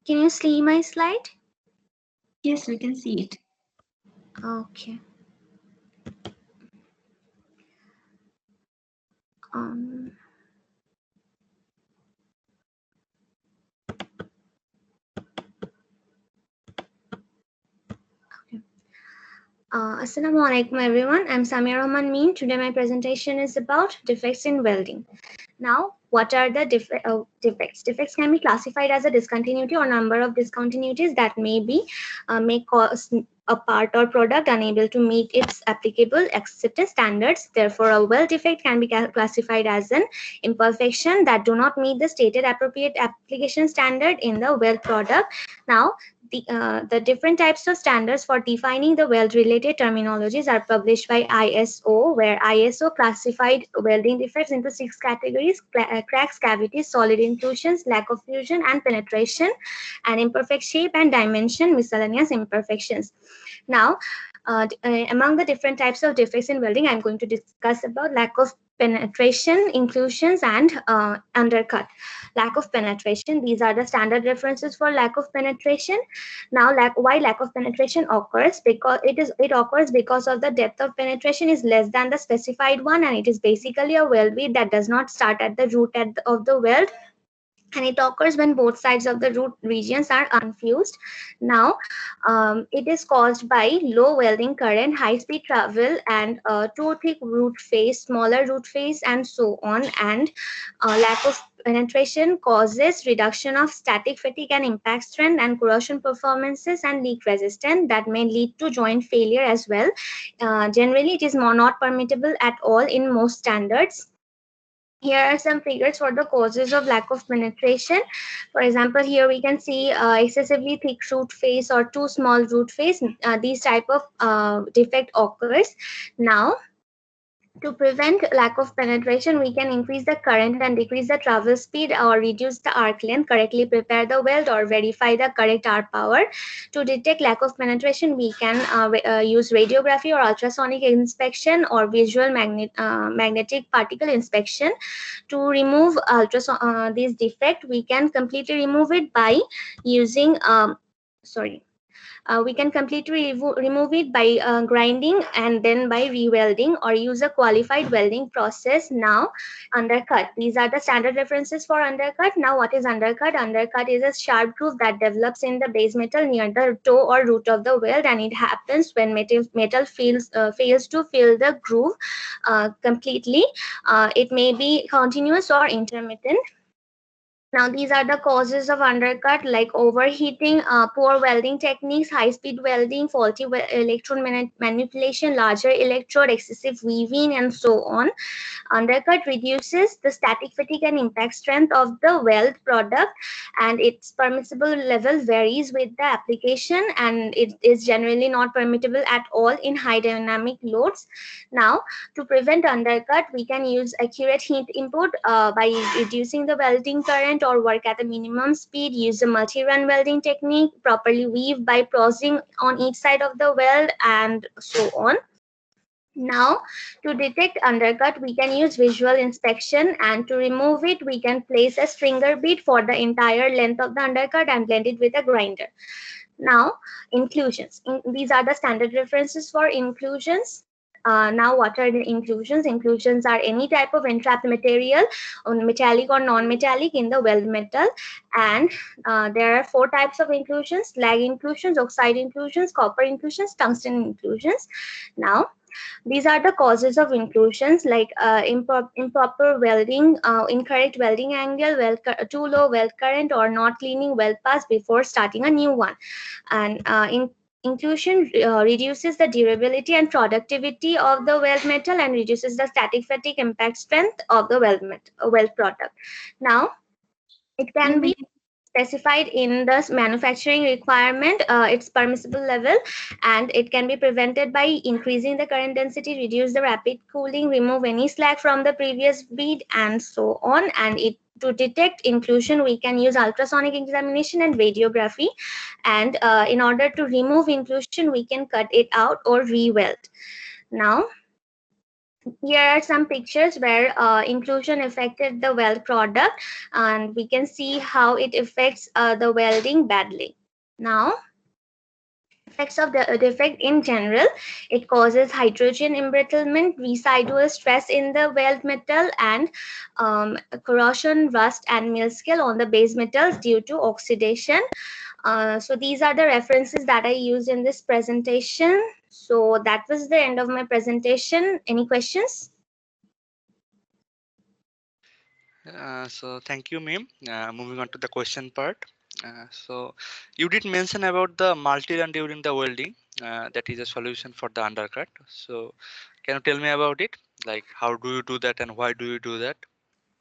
Can you see my slide? Yes, we can see it. Okay. Um, okay. Assalamualaikum everyone. I'm Samia Rahman Meen. Today my presentation is about defects in welding. Now, what are the defects? Defects can be classified as a discontinuity or number of discontinuities that may cause a part or product unable to meet its applicable accepted standards. Therefore, a weld defect can be classified as an imperfection that do not meet the stated appropriate application standard in the weld product. Now, the different types of standards for defining the weld-related terminologies are published by ISO, where ISO classified welding defects into 6 categories: cracks, cavities, solid inclusions, lack of fusion and penetration, and imperfect shape and dimension, miscellaneous imperfections. Now, among the different types of defects in welding, I'm going to discuss about lack of penetration, inclusions, and undercut. Lack of penetration, these are the standard references for lack of penetration. Now, why lack of penetration occurs? Because it occurs because of the depth of penetration is less than the specified one, and it is basically a weld bead that does not start at the root of the weld, and it occurs when both sides of the root regions are unfused. Now, it is caused by low welding current, high speed travel, and too thick root face, smaller root face, and so on. And lack of penetration causes reduction of static fatigue and impact strength and corrosion performances and leak resistance that may lead to joint failure as well. Generally, it is not permissible at all in most standards. Here are some figures for the causes of lack of penetration. For example, here we can see excessively thick root face or too small root face. These type of defect occurs. Now, to prevent lack of penetration, we can increase the current and decrease the travel speed or reduce the arc length, correctly prepare the weld, or verify the correct arc power. To detect lack of penetration, we can use radiography or ultrasonic inspection or visual magnetic particle inspection. To remove this defect, we can completely remove it by using we can completely remove it by grinding and then by re-welding, or use a qualified welding process. Now, undercut. These are the standard references for undercut. Now, what is undercut? Undercut is a sharp groove that develops in the base metal near the toe or root of the weld, and it happens when metal fails to fill the groove completely. It may be continuous or intermittent. Now, these are the causes of undercut, like overheating, poor welding techniques, high-speed welding, faulty electrode manipulation, larger electrode, excessive weaving, and so on. Undercut reduces the static fatigue and impact strength of the weld product, and its permissible level varies with the application, and it is generally not permissible at all in high dynamic loads. Now, to prevent undercut, we can use accurate heat input by reducing the welding current or work at a minimum speed, use a multi-run welding technique, properly weave by prosing on each side of the weld, and so on. Now, to detect undercut, we can use visual inspection, and to remove it, we can place a stringer bead for the entire length of the undercut and blend it with a grinder. Now, inclusions. These are the standard references for inclusions. Now, what are the inclusions? Inclusions are any type of entrapped material, metallic or non-metallic, in the weld metal. And there are 4 types of inclusions: slag inclusions, oxide inclusions, copper inclusions, tungsten inclusions. Now, these are the causes of inclusions, like improper welding, incorrect welding angle, too low weld current, or not cleaning weld pass before starting a new one. And inclusion reduces the durability and productivity of the weld metal and reduces the static fatigue impact strength of the weld product. Now, it can be specified in the manufacturing requirement, its permissible level, and it can be prevented by increasing the current density, reduce the rapid cooling, remove any slack from the previous bead, and so on. And to detect inclusion, we can use ultrasonic examination and radiography. And in order to remove inclusion, we can cut it out or re-weld. Now, here are some pictures where inclusion affected the weld product, and we can see how it affects the welding badly. Now, effects of the defect in general: it causes hydrogen embrittlement, residual stress in the weld metal, and corrosion, rust, and mill scale on the base metals due to oxidation. So these are the references that I used in this presentation. So that was the end of my presentation. Any questions? So thank you, ma'am. Moving on to the question part. So you did mention about the multi-run during the welding. That is a solution for the undercut. So can you tell me about it? Like, how do you do that and why do you do that?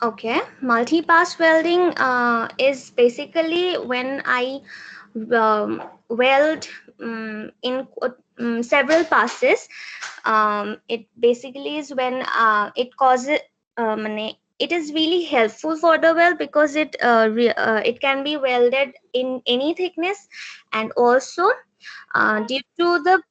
Okay, multi-pass welding is basically when I weld in several passes. It basically is when it causes it is really helpful for the weld because it can be welded in any thickness, and also due to the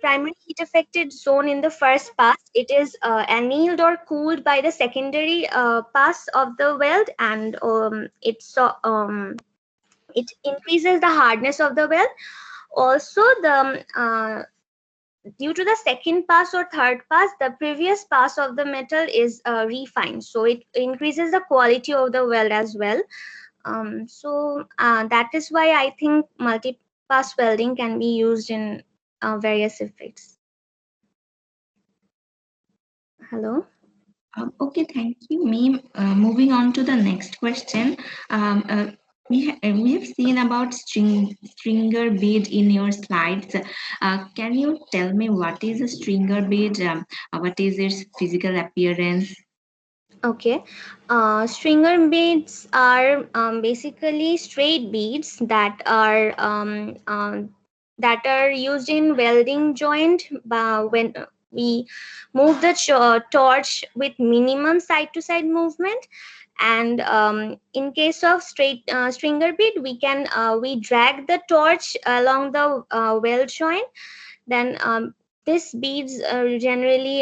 primary heat affected zone in the first pass, it is annealed or cooled by the secondary pass of the weld, and it increases the hardness of the weld. Also, the due to the second pass or third pass, the previous pass of the metal is refined, so it increases the quality of the weld as well. So that is why I think multi-pass welding can be used in various effects. Hello. Okay, thank you, ma'am. Moving on to the next question. We have seen about stringer bead in your slides. Can you tell me what is a stringer bead? What is its physical appearance? Okay, stringer beads are basically straight beads that are used in welding joint when we move the torch with minimum side-to-side movement. And in case of straight stringer bead, we drag the torch along the weld joint. Then this beads generally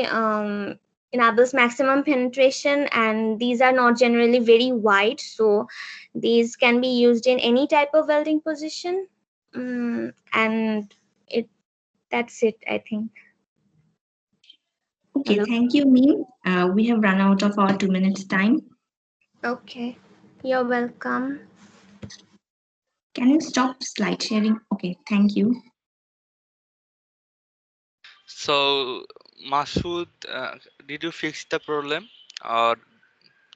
enables maximum penetration, and these are not generally very wide, so these can be used in any type of welding position. And that's it, I think. Okay, Hello? thank you, ma'am. We have run out of our 2 minutes time. Okay, you're welcome. Can you stop slide sharing? Okay, thank you. So Masood, did you fix the problem, or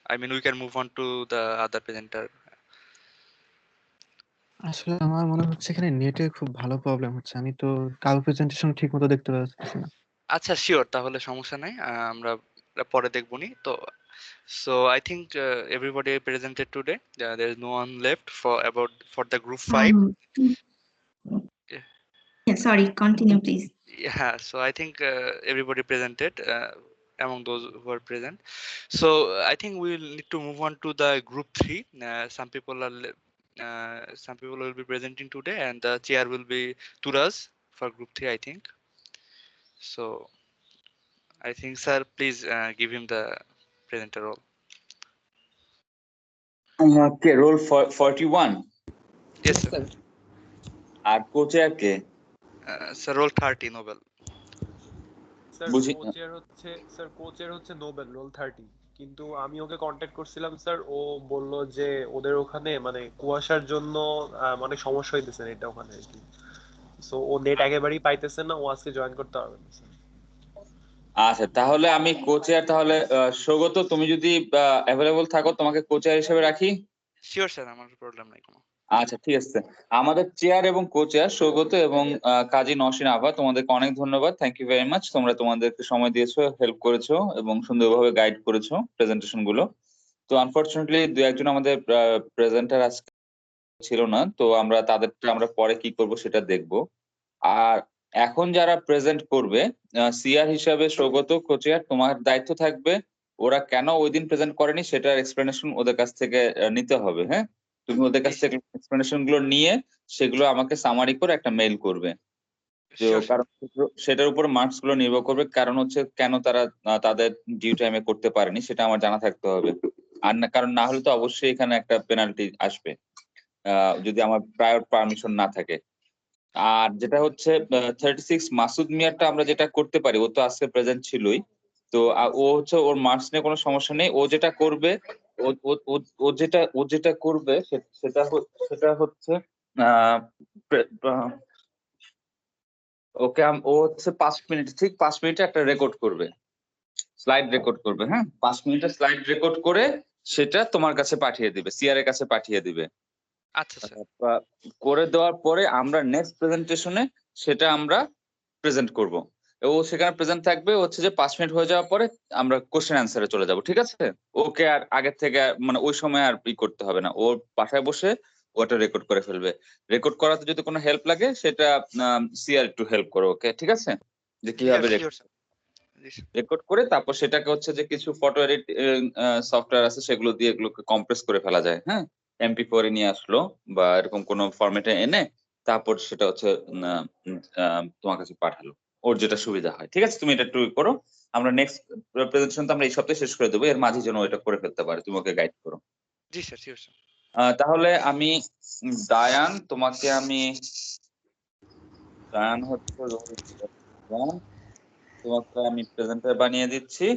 I mean we can move on to the other presenter? আসলে আমার মনে হচ্ছে এখানে নেটের খুব ভালো problem হচ্ছে। আমি তো কারো প্রেজেন্টেশন ঠিকমতো দেখতে পাচ্ছি না। আচ্ছা, শিওর, তাহলে সমস্যা নাই, আমরা পরে দেখবনি তো। So I think everybody presented today. There is no one left for the group 5. Yeah, sorry, continue please. Yeah, so I think everybody presented among those who are present. So I think we'll need to move on to the group 3. Some people will be presenting today, and the chair will be Turas for group 3, I think. So I think, sir, please give him the presenter role. Okay, roll 41. Yes, sir. আর কোচের কে? Sir, roll 30, Nobel. Sir কোচের হচ্ছে Nobel role 30, কিন্তু আমি ওকে contact করছিলাম sir, ও বলল যে ওদের ওখানে মানে কুয়াশার জন্য মানে সমস্যা হইতেছে এটা ওখানে আর কি। সো ও নেট একেবারেই পাইতেছে না, ও আজকে জয়েন করতে পারবে না স্যার। আচ্ছা, তাহলে আমি কোচের তাহলে সৌগত, তুমি যদি অ্যাভেলেবল থাকো তোমাকে কোচের হিসেবে রাখি। শিওর স্যার, আমার প্রবলেম নাই কোনো। আচ্ছা, ঠিক আছে। আমাদের চেয়ার এবং কোচেয়ার সৌগত এবং কাজী নওশিন আভা, তোমাদেরকে অনেক ধন্যবাদ। Thank you very much. তোমরা তোমাদেরকে সময় দিয়েছো, হেল্প করেছো এবং সুন্দরভাবে গাইড করেছো প্রেজেন্টেশন গুলো। তো আনফরচুনেটলি দু একজন আমাদের প্রেজেন্টার আজকে ছিল না, তো তাদেরটা আমরা পরে কি করব সেটা দেখব। আর এখন যারা প্রেজেন্ট করবে, সিআর হিসাবে সৌগত, কোচিয়ার, তোমার দায়িত্ব থাকবে ওরা কেন ওই দিন প্রেজেন্ট করেনি সেটার এক্সপ্লেনেশন ওদের কাছ থেকে নিতে হবে। হ্যাঁ, তুমি ওদের কাছ থেকে এক্সপ্লেনেশন গুলো নিয়ে সেগুলো আমাকে সামারি করে একটা মেইল করবে। তো কারণ সেটার উপর মার্কস গুলো নির্ভর করবে, কারণ হচ্ছে কেন তারা তাদের ডিউ টাইমে করতে পারেনি সেটা আমার জানা থাকতে হবে। আর না, কারণ না হলে তো অবশ্যই এখানে একটা পেনাল্টি আসবে যদি আমার প্রায়র পারমিশন না থাকে। আর যেটা হচ্ছে 36 মাসুদ মিয়ারটা আমরা যেটা করতে পারি, ও তো আজকে প্রেজেন্ট ছিলই, তো ও হচ্ছে ওর মার্কস নিয়ে কোনো সমস্যা নেই। ও যেটা করবে, ও যেটা করবে সেটা হচ্ছে ওকে ও হচ্ছে 5 মিনিট, ঠিক 5 মিনিটে একটা রেকর্ড করবে, স্লাইড রেকর্ড করবে। হ্যাঁ, 5 মিনিটের স্লাইড রেকর্ড করে সেটা তোমার কাছে পাঠিয়ে দিবে, সিআর এর কাছে পাঠিয়ে দিবে। আচ্ছা স্যার। করে দেওয়ার পরে আমরা নেক্সট প্রেজেন্টেশনে সেটা আমরা প্রেজেন্ট করব। ও সেখানে প্রেজেন্ট থাকবে, হচ্ছে যে 5 মিনিট হয়ে যাওয়ার পরে আমরা কোশ্চেন অ্যান্সারে চলে যাব। ঠিক আছে, ওকে আর আগের থেকে মানে ওই সময় আর করতে হবে না, ওর বাসায় বসে ওটা রেকর্ড করে ফেলবে। রেকর্ড করাতে যদি কোনো হেল্প লাগে সেটা সিআর একটু হেল্প করো ওকে, ঠিক আছে, যে কিভাবে রেকর্ড করে তারপর সেটাকে হচ্ছে যে কিছু ফটো এডিট সফটওয়্যার আছে সেগুলো দিয়ে এগুলোকে কম্প্রেস করে ফেলা যায়। হ্যাঁ, MP4 এ নিয়ে আসলো বা এরকম কোনো ফরম্যাটে এনে তারপর সেটা হচ্ছে তোমার কাছে পাঠালো, ওর যেটা সুবিধা হয়। ঠিক আছে, তুমি এটা একটু করো। আমরা নেক্সট প্রেজেন্টেশন তো আমরা এই সপ্তাহে শেষ করে দেবো, এর মাঝে যেন এটা করে ফেলতে পারে, তুমি ওকে গাইড করো। জি স্যার, শিওর স্যার। তাহলে আমি দায়ান, তোমাকে আমি দায়ান হচ্ছে তোমাকে আমি প্রেজেন্টার বানিয়ে দিচ্ছি।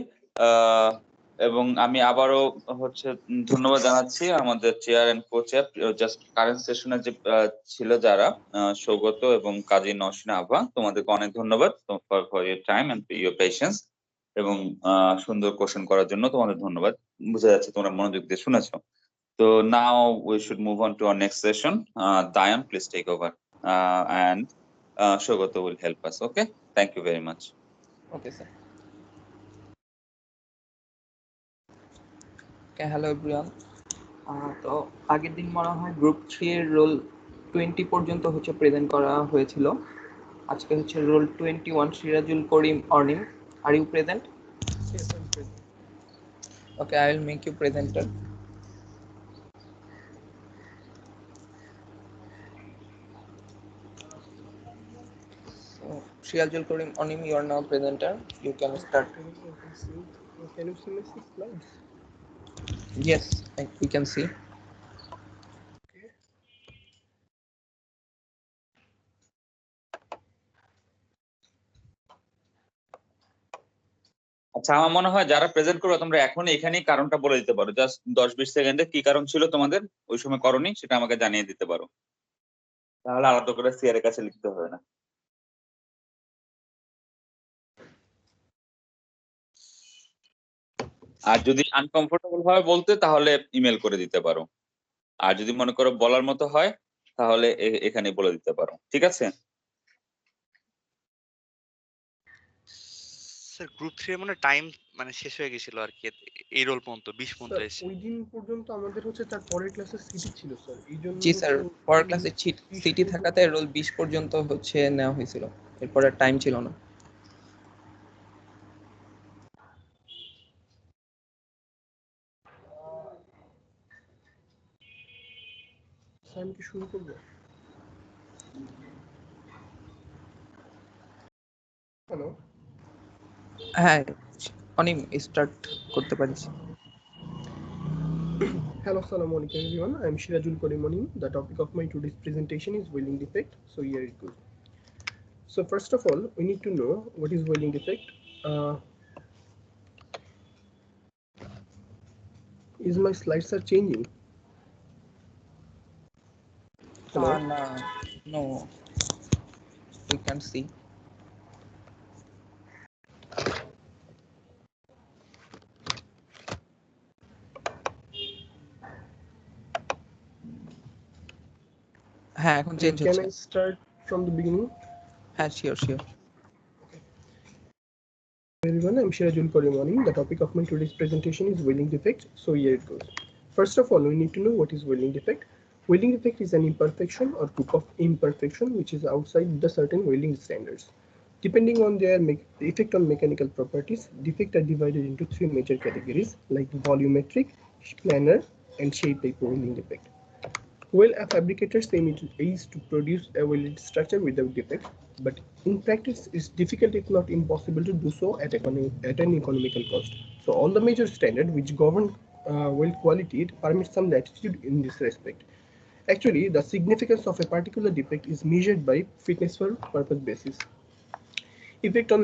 এবং আমি আবারও হচ্ছে ধন্যবাদ জানাচ্ছি আমাদের চেয়ার এন্ড কোচেয়ার, জাস্ট কারেন্ট সেশনে যে ছিল যারা, সৌগত এবং কাজী নওশিনা আভা, তোমাদেরকে অনেক ধন্যবাদ for your time and your patience, এবং সুন্দর কোশ্চেন করার জন্য তোমাদের ধন্যবাদ। বোঝা যাচ্ছে তোমরা মনোযোগ দিয়ে শুনেছো। তো now we should move on to our next session. Dayan, please take over, and Shogoto will help us. Okay, thank you very much. Okay, sir. Okay, hello everyone. তো আগের দিন মনে হয় গ্রুপ 3 এর রোল 20 পর্যন্ত হচ্ছে প্রেজেন্ট করা হয়েছিল। আজকে হচ্ছে roll 21, Sirajul Karim Ornim. Are you present? Yes, I'm present. Okay, I will make you presenter. So, Shriajul Karim Onim, you are now presenter. You can start. Can you see my slides? Yes, we can see. Okay. আচ্ছা, আমার মনে হয় যারা present করবে তোমরা এখন এখানেই কারণটা বলে দিতে পারো, জাস্ট 10-20 সেকেন্ডে কি কারণ ছিল তোমাদের ওই সময় করনি সেটা আমাকে জানিয়ে দিতে পারো, তাহলে আলাদা করে সিআর এর কাছে লিখতে হবে না। আর যদি আনকমফোর্টেবল হয় বলতে, তাহলে ইমেল করে দিতে পারো। আর যদি মনে করো বলার মতো হয় তাহলে এখানে বলে দিতে পারো। ঠিক আছে স্যার, গ্রুপ 3 এর মানে টাইম মানে শেষ হয়ে গেছিল আর কি, এই রোল পর্যন্ত 20 পর্যন্ত এসে। ওই দিন পর্যন্ত আমাদের হচ্ছে তার পরের ক্লাসে সিটি ছিল স্যার, এইজন্য। জি স্যার, পরের ক্লাসে সিটি থাকাতে রোল 20 পর্যন্ত হচ্ছে নেওয়া হয়েছিল, এরপরে টাইম ছিল না। আমি কি শুরু করব? হ্যালো, হ্যাঁ অনিম, স্টার্ট করতে পারিস। Hello, assalamu alaikum everyone. I am Shirajul Karim Onim. The topic of my today's presentation is welding defect. So here it goes. So first of all, we need to know what is welding defect. Is my slides are changing? Hello? No, we can see. হ্যাঁ, এখন change হচ্ছে। Can I start from the beginning? হ্যাঁ, sure. Everyone, I'm Shirajul Karimani. The topic of my today's presentation is welding defect. So here it goes. First of all, we need to know what is welding defect. Welding defect is an imperfection or group of imperfection which is outside the certain welding standards. Depending on their effect on mechanical properties, defects are divided into three major categories like volumetric, planar, and shape type welding defect. Well, a fabricator's aim is to produce a welded structure without defect, but in practice it's difficult if not impossible to do so at an economical cost. So all the major standards which govern weld quality permit some latitude in this respect. Actually, the significance of a particular defect is measured by fitness for purpose basis. Effect of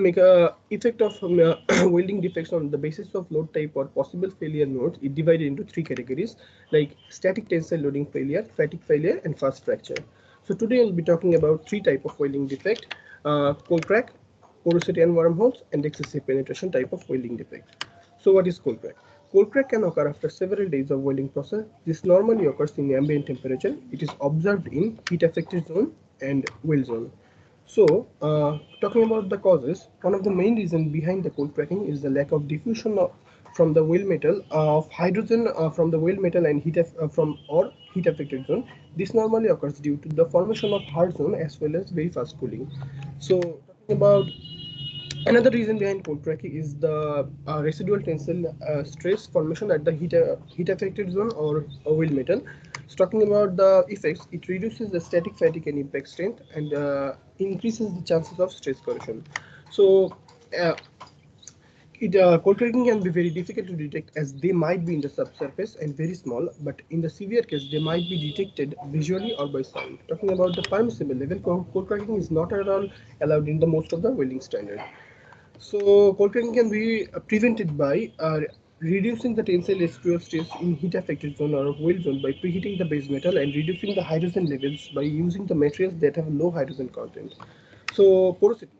welding defects on the basis of load type or possible failure modes is divided into three categories like static tensile loading failure, fatigue failure, and fast fracture. So today I'll be talking about three types of welding defect: cold crack, porosity and wormholes, and excessive penetration type of welding defect. So what is cold crack? Cold crack can occur after several days of welding process. This normally occurs in ambient temperature. It is observed in heat affected zone and weld zone. So, talking about the causes, one of the main reasons behind the cold cracking is the lack of diffusion from the weld metal of hydrogen from the weld metal and heat affected zone. This normally occurs due to the formation of hard zone as well as very fast cooling. So, talking about another reason behind cold cracking is the residual tensile stress formation at the heat affected zone or weld metal. So talking about the effects, it reduces the static fatigue and impact strength and increases the chances of stress corrosion. So cold cracking can be very difficult to detect as they might be in the subsurface and very small, but in the severe case, they might be detected visually or by sound. Talking about the permissible level, cold cracking is not at all allowed in the most of the welding standard. So cold cracking can be prevented by reducing the tensile residual stress in heat affected zone or weld zone by preheating the base metal and reducing the hydrogen levels by using the materials that have low hydrogen content. So porosity.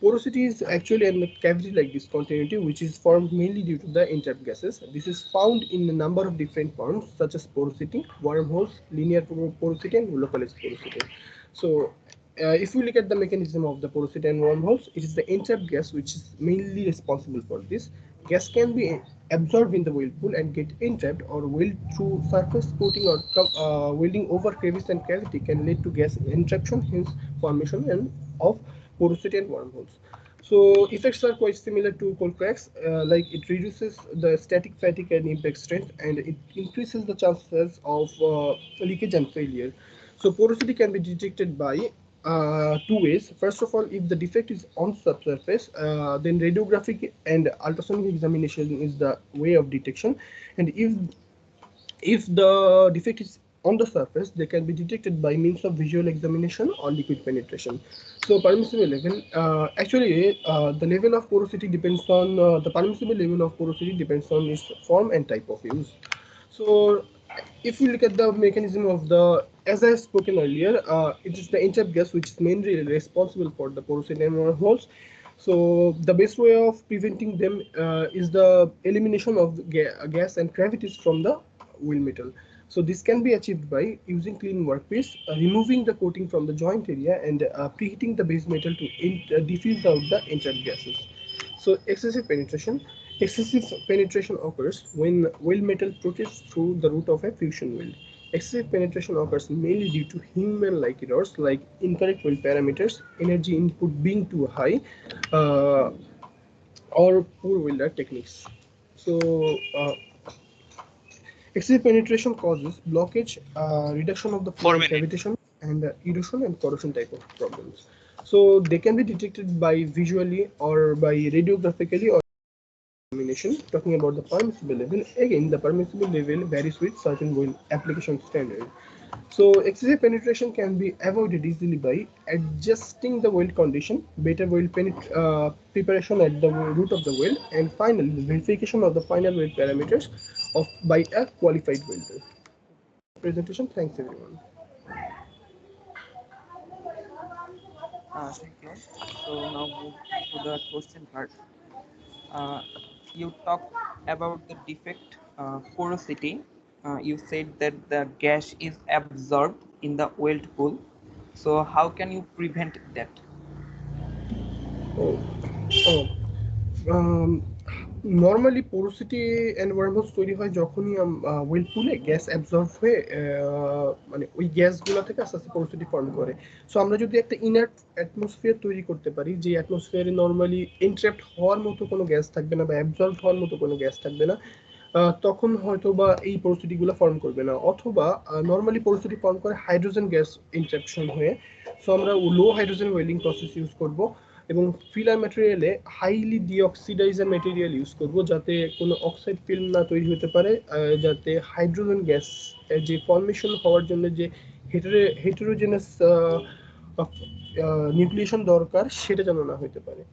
Porosity is actually a cavity-like discontinuity which is formed mainly due to the entrapped gases. This is found in a number of different forms such as porosity, wormholes, linear porosity, and localized porosity. So if we look at the mechanism of the porosity and wormholes, it is the entrapped gas which is mainly responsible for this. Gas can be absorbed in the weld pool and get entrapped or weld through surface coating or welding over crevice and cavity can lead to gas entrapment, hence formation of porosity and wormholes. So effects are quite similar to cold cracks, like it reduces the static fatigue and impact strength and it increases the chances of leakage and failure. So porosity can be detected by two ways. First of all, if the defect is on subsurface, then radiographic and ultrasonic examination is the way of detection. And if the defect is on the surface, they can be detected by means of visual examination or liquid penetration. So permissible level, the level of porosity depends on the permissible level of porosity depends on its form and type of use. So if we look at the mechanism of the, as I have spoken earlier, it is the entrapped gas which is mainly responsible for the porosity and wormholes. So the best way of preventing them is the elimination of gas and cavities from the wheel metal. So this can be achieved by using clean workpiece, removing the coating from the joint area and preheating the base metal to diffuse out the entrapped gases. So excessive penetration. Excessive penetration occurs when weld metal protests through the root of a fusion weld. Excessive penetration occurs mainly due to human-like errors like incorrect weld parameters, energy input being too high, or poor welder techniques. So excessive penetration causes blockage, reduction of the flow of cavitation, and erosion and corrosion type of problems. So they can be detected by visually or by radiographically or examination. Talking about the permissible level, again the permissible level varies with certain weld application standard. So excessive penetration can be avoided easily by adjusting the weld condition, better weld preparation at the root of the weld, and finally the verification of the final weld parameters by a qualified welder. Presentation. Thanks everyone. Thank you. So now move to the question part. You talked about the defect porosity. You said that the gas is absorbed in the weld pool. So how can you prevent that? Normally porosity and wormholes তৈরি হয় যখনই well পুলে gas absorb হয়ে মানে ওই গ্যাসগুলো থেকে আস্তে আস্তে পোরোসিটি ফর্ম করে। সো আমরা যদি একটা ইনার্ট অ্যাটমসফিয়ার তৈরি করতে পারি, যে অ্যাটমসফিয়ারে নর্মালি এনট্র্যাপড হওয়ার মতো কোনো গ্যাস থাকবে না বা অ্যাবজর্ব হওয়ার মতো কোনো গ্যাস থাকবে না, তখন হয়তো বা এই পোরোসিটিগুলো ফর্ম করবে না। অথবা নর্মালি পোরোসিটি ফর্ম করে হাইড্রোজেন গ্যাস ইন্ট্রাকশন হয়ে। সো আমরা low hydrogen welding process use করব এবং ফিলার ম্যাটেরিয়ালে হাইলি ডিঅক্সিডাইজার ম্যাটেরিয়াল ইউজ করব, যাতে কোনো অক্সাইড ফিল্ম না তৈরি হতে পারে, যাতে হাইড্রোজেন গ্যাস যে ফর্মেশন হওয়ার জন্য যে হেটেরোজেনাস নিউক্লিয়েশন দরকার সেটা যেন না হতে পারে।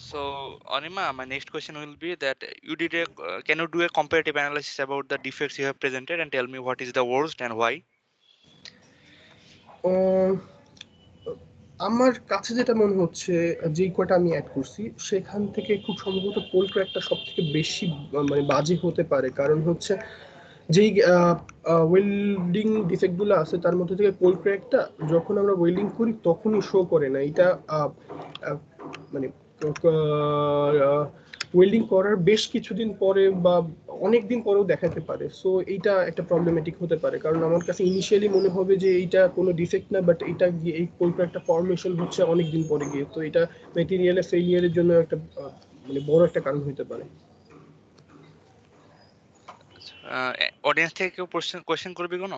So Anima, my next question will be that can you do a comparative analysis about the defects you have presented and tell me what is the worst and why? আমার কাছে যেটা মনে হচ্ছে, যে কয়টা আমি অ্যাড করছি সেখান থেকে খুব সম্ভবত পোল ক্র্যাকটা সব থেকে বেশি মানে বাজে হতে পারে। কারণ হচ্ছে যেই ওয়েল্ডিং ডিফেক্টগুলো আছে তার মধ্যে থেকে পোল ক্র্যাকটা যখন আমরা ওয়েল্ডিং করি তখনই শো করে না, এটা মানে ওয়েল্ডিং করার বেশ কিছুদিন পরে বা অনেক দিন পরেও দেখাতে পারে। সো এইটা একটা প্রবলেমেটিক হতে পারে, কারণ আমার কাছে ইনিশিয়ালি মনে হবে যে এইটা কোনো ডিফেক্ট না, বাট এটা গিয়ে এই পোল ক্র্যাকটা ফর্মেশন হচ্ছে অনেক দিন পরে গিয়ে। তো এটা ম্যাটেরিয়ালের ফেলিয়ারের জন্য একটা মানে বড় একটা কারণ হতে পারে। অডিয়েন্স থেকে কেউ কোশ্চেন করবে কোনো?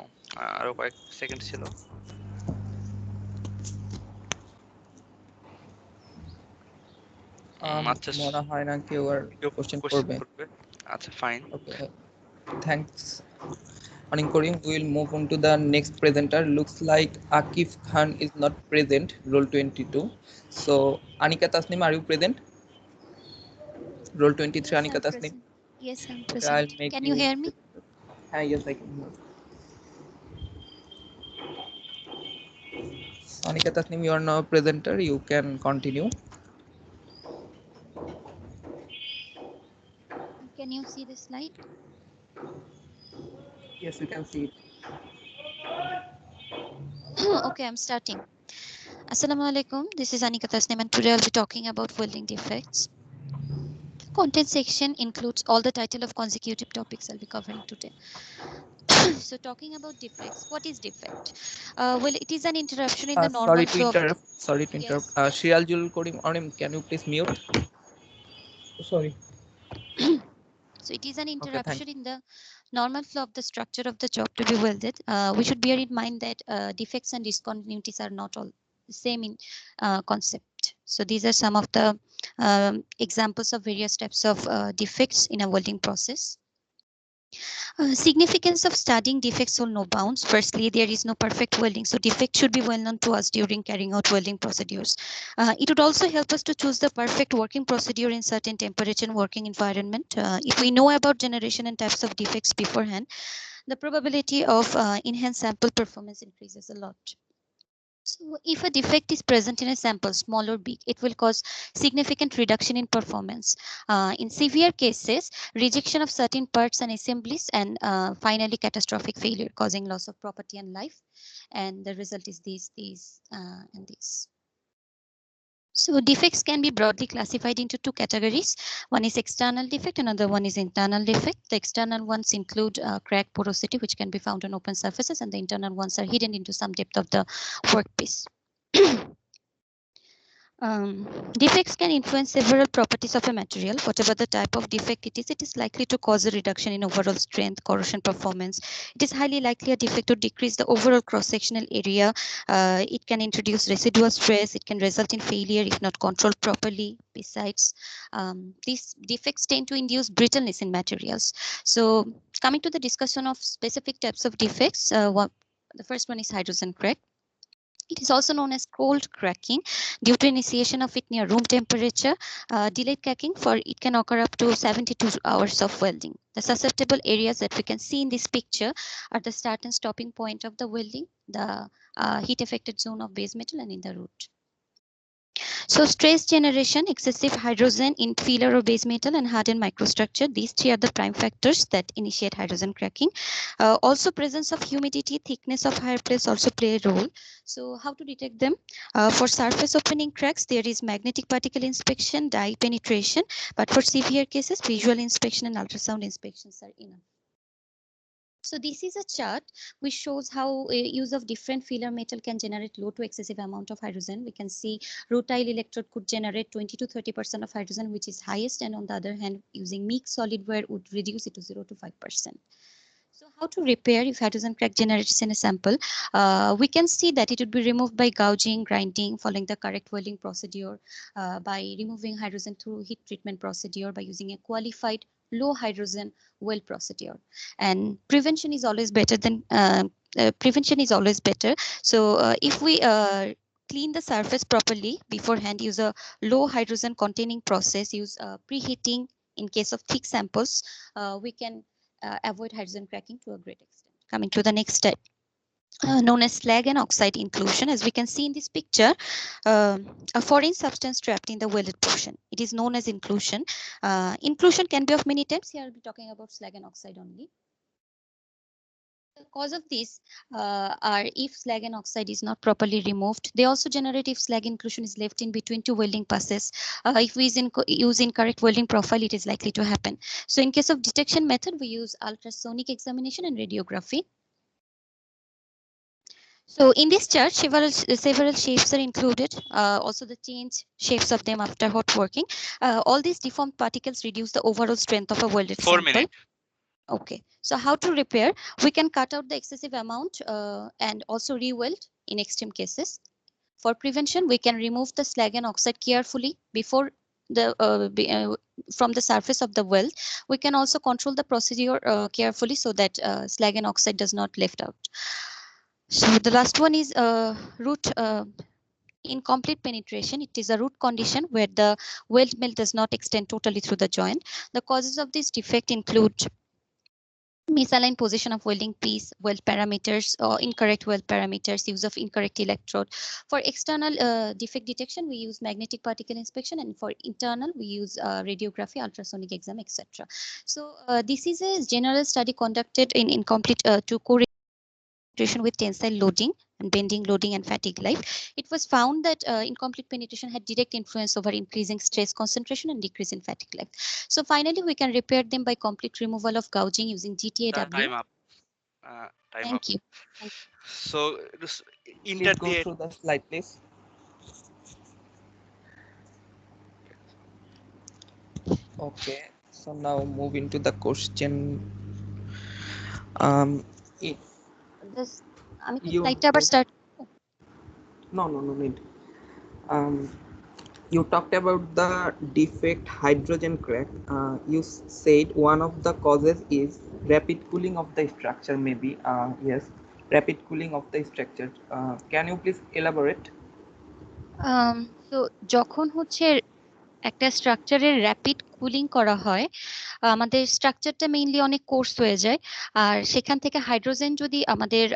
আরো কয়েক সেকেন্ড ছিল। মনে হয় না কেউ আর কোশ্চেন করবে। আচ্ছা, fine. Okay, thanks Morning Karim. We will move on to the next presenter. Looks like Akif Khan is not present, role 22. So Anika Tasnim, are you present? Role 23, Yes, Anika I'm Tasnim. present. Yes, I'm Okay, present. I'll make Can you hear me? Yes, I can hear. Anika Tasnim, you are now a presenter. You can continue. Can you see the slide? Yes, you can see it. Okay, I'm starting. Assalamu alaikum. This is Anika Tasnim, and today I'll be talking about welding defects. The content section includes all the title of consecutive topics I'll be covering today. So talking about defects, what is defect? Well, it is an interruption in the normal flow. Sorry to interrupt. Shialjul Karim, can you please mute? Sorry. So it is an interruption in the normal flow of the structure of the job to be welded. We should bear in mind that defects and discontinuities are not all the same in concept. So these are some of the examples of various types of defects in a welding process. Significance of studying defects hold no bounds. Firstly, there is no perfect welding, so defect should be well known to us during carrying out welding procedures. It would also help us to choose the perfect working procedure in certain temperature and working environment. If we know about generation and types of defects beforehand, the probability of enhanced sample performance increases a lot. So if a defect is present in a sample, small or big, it will cause significant reduction in performance. In severe cases, rejection of certain parts and assemblies, and finally catastrophic failure, causing loss of property and life. And the result is these, and these. So defects can be broadly classified into two categories. One is external defect, another one is internal defect. The external ones include crack, porosity, which can be found on open surfaces, and the internal ones are hidden into some depth of the workpiece. Defects can influence several properties of a material. Whatever the type of defect it is likely to cause a reduction in overall strength, corrosion performance. It is highly likely a defect to decrease the overall cross-sectional area. It can introduce residual stress. It can result in failure if not controlled properly. Besides, these defects tend to induce brittleness in materials. So coming to the discussion of specific types of defects, the first one is hydrogen crack. It is also known as cold cracking due to initiation of it near room temperature. Delayed cracking, for it can occur up to 72 hours of welding. The susceptible areas that we can see in this picture are the start and stopping point of the welding, the heat affected zone of base metal, and in the root. So stress generation, excessive hydrogen in filler or base metal, and hardened microstructure. These three are the prime factors that initiate hydrogen cracking. Also presence of humidity, thickness of higher plates also play a role. So how to detect them? For surface opening cracks, there is magnetic particle inspection, dye penetration, but for severe cases, visual inspection and ultrasound inspections are enough. So this is a chart which shows how use of different filler metal can generate low to excessive amount of hydrogen. We can see rutile electrode could generate 20 to 30% of hydrogen, which is highest, and on the other hand, using mixed solid wire would reduce it to 0 to 5%. So how to repair if hydrogen crack generates in a sample? We can see that it would be removed by gouging, grinding, following the correct welding procedure, by removing hydrogen through heat treatment procedure, by using a qualified low hydrogen weld procedure. And prevention is always better than prevention is always better. So if we clean the surface properly beforehand, use a low hydrogen containing process, use preheating in case of thick samples, we can avoid hydrogen cracking to a great extent. Coming to the next step, known as slag and oxide inclusion. As we can see in this picture, a foreign substance trapped in the welded portion. It is known as inclusion. Inclusion can be of many types. Here I'll be talking about slag and oxide only. The cause of this are if slag and oxide is not properly removed. They also generate if slag inclusion is left in between two welding passes. If we use incorrect welding profile, it is likely to happen. So in case of detection method, we use ultrasonic examination and radiography. So in this chart, several shapes are included. Also the change shapes of them after hot working. All these deformed particles reduce the overall strength of a welded 4 sample. minutes. Okay, so how to repair? We can cut out the excessive amount and also re-weld in extreme cases. For prevention, we can remove the slag and oxide carefully before the from the surface of the weld. We can also control the procedure carefully so that slag and oxide does not left out. So the last one is root incomplete penetration. It is a root condition where the weld mill does not extend totally through the joint. The causes of this defect include misaligned position of welding piece, weld parameters, or incorrect weld parameters, use of incorrect electrode. For external defect detection, we use magnetic particle inspection, and for internal, we use radiography, ultrasonic exam, etc. So this is a general study conducted in incomplete to correlation with tensile loading and bending, loading, and fatigue life. It was found that incomplete penetration had direct influence over increasing stress concentration and decrease in fatigue life. So finally, we can repair them by complete removal of gouging using GTAW. Time up. Thank you. So this Please go through the slide, please. Okay, so now move into the question. This slide start. No need. You talked about the defect hydrogen crack. You said one of the causes is rapid cooling of the structure. Maybe yes, rapid cooling of the structure. Can you please elaborate? So যখন হচ্ছে একটা স্ট্রাকচারের rapid cooling করা হয়, আমাদের স্ট্রাকচারটা mainly অনেক course হয়ে যায়, আর সেখান থেকে হাইড্রোজেন যদি আমাদের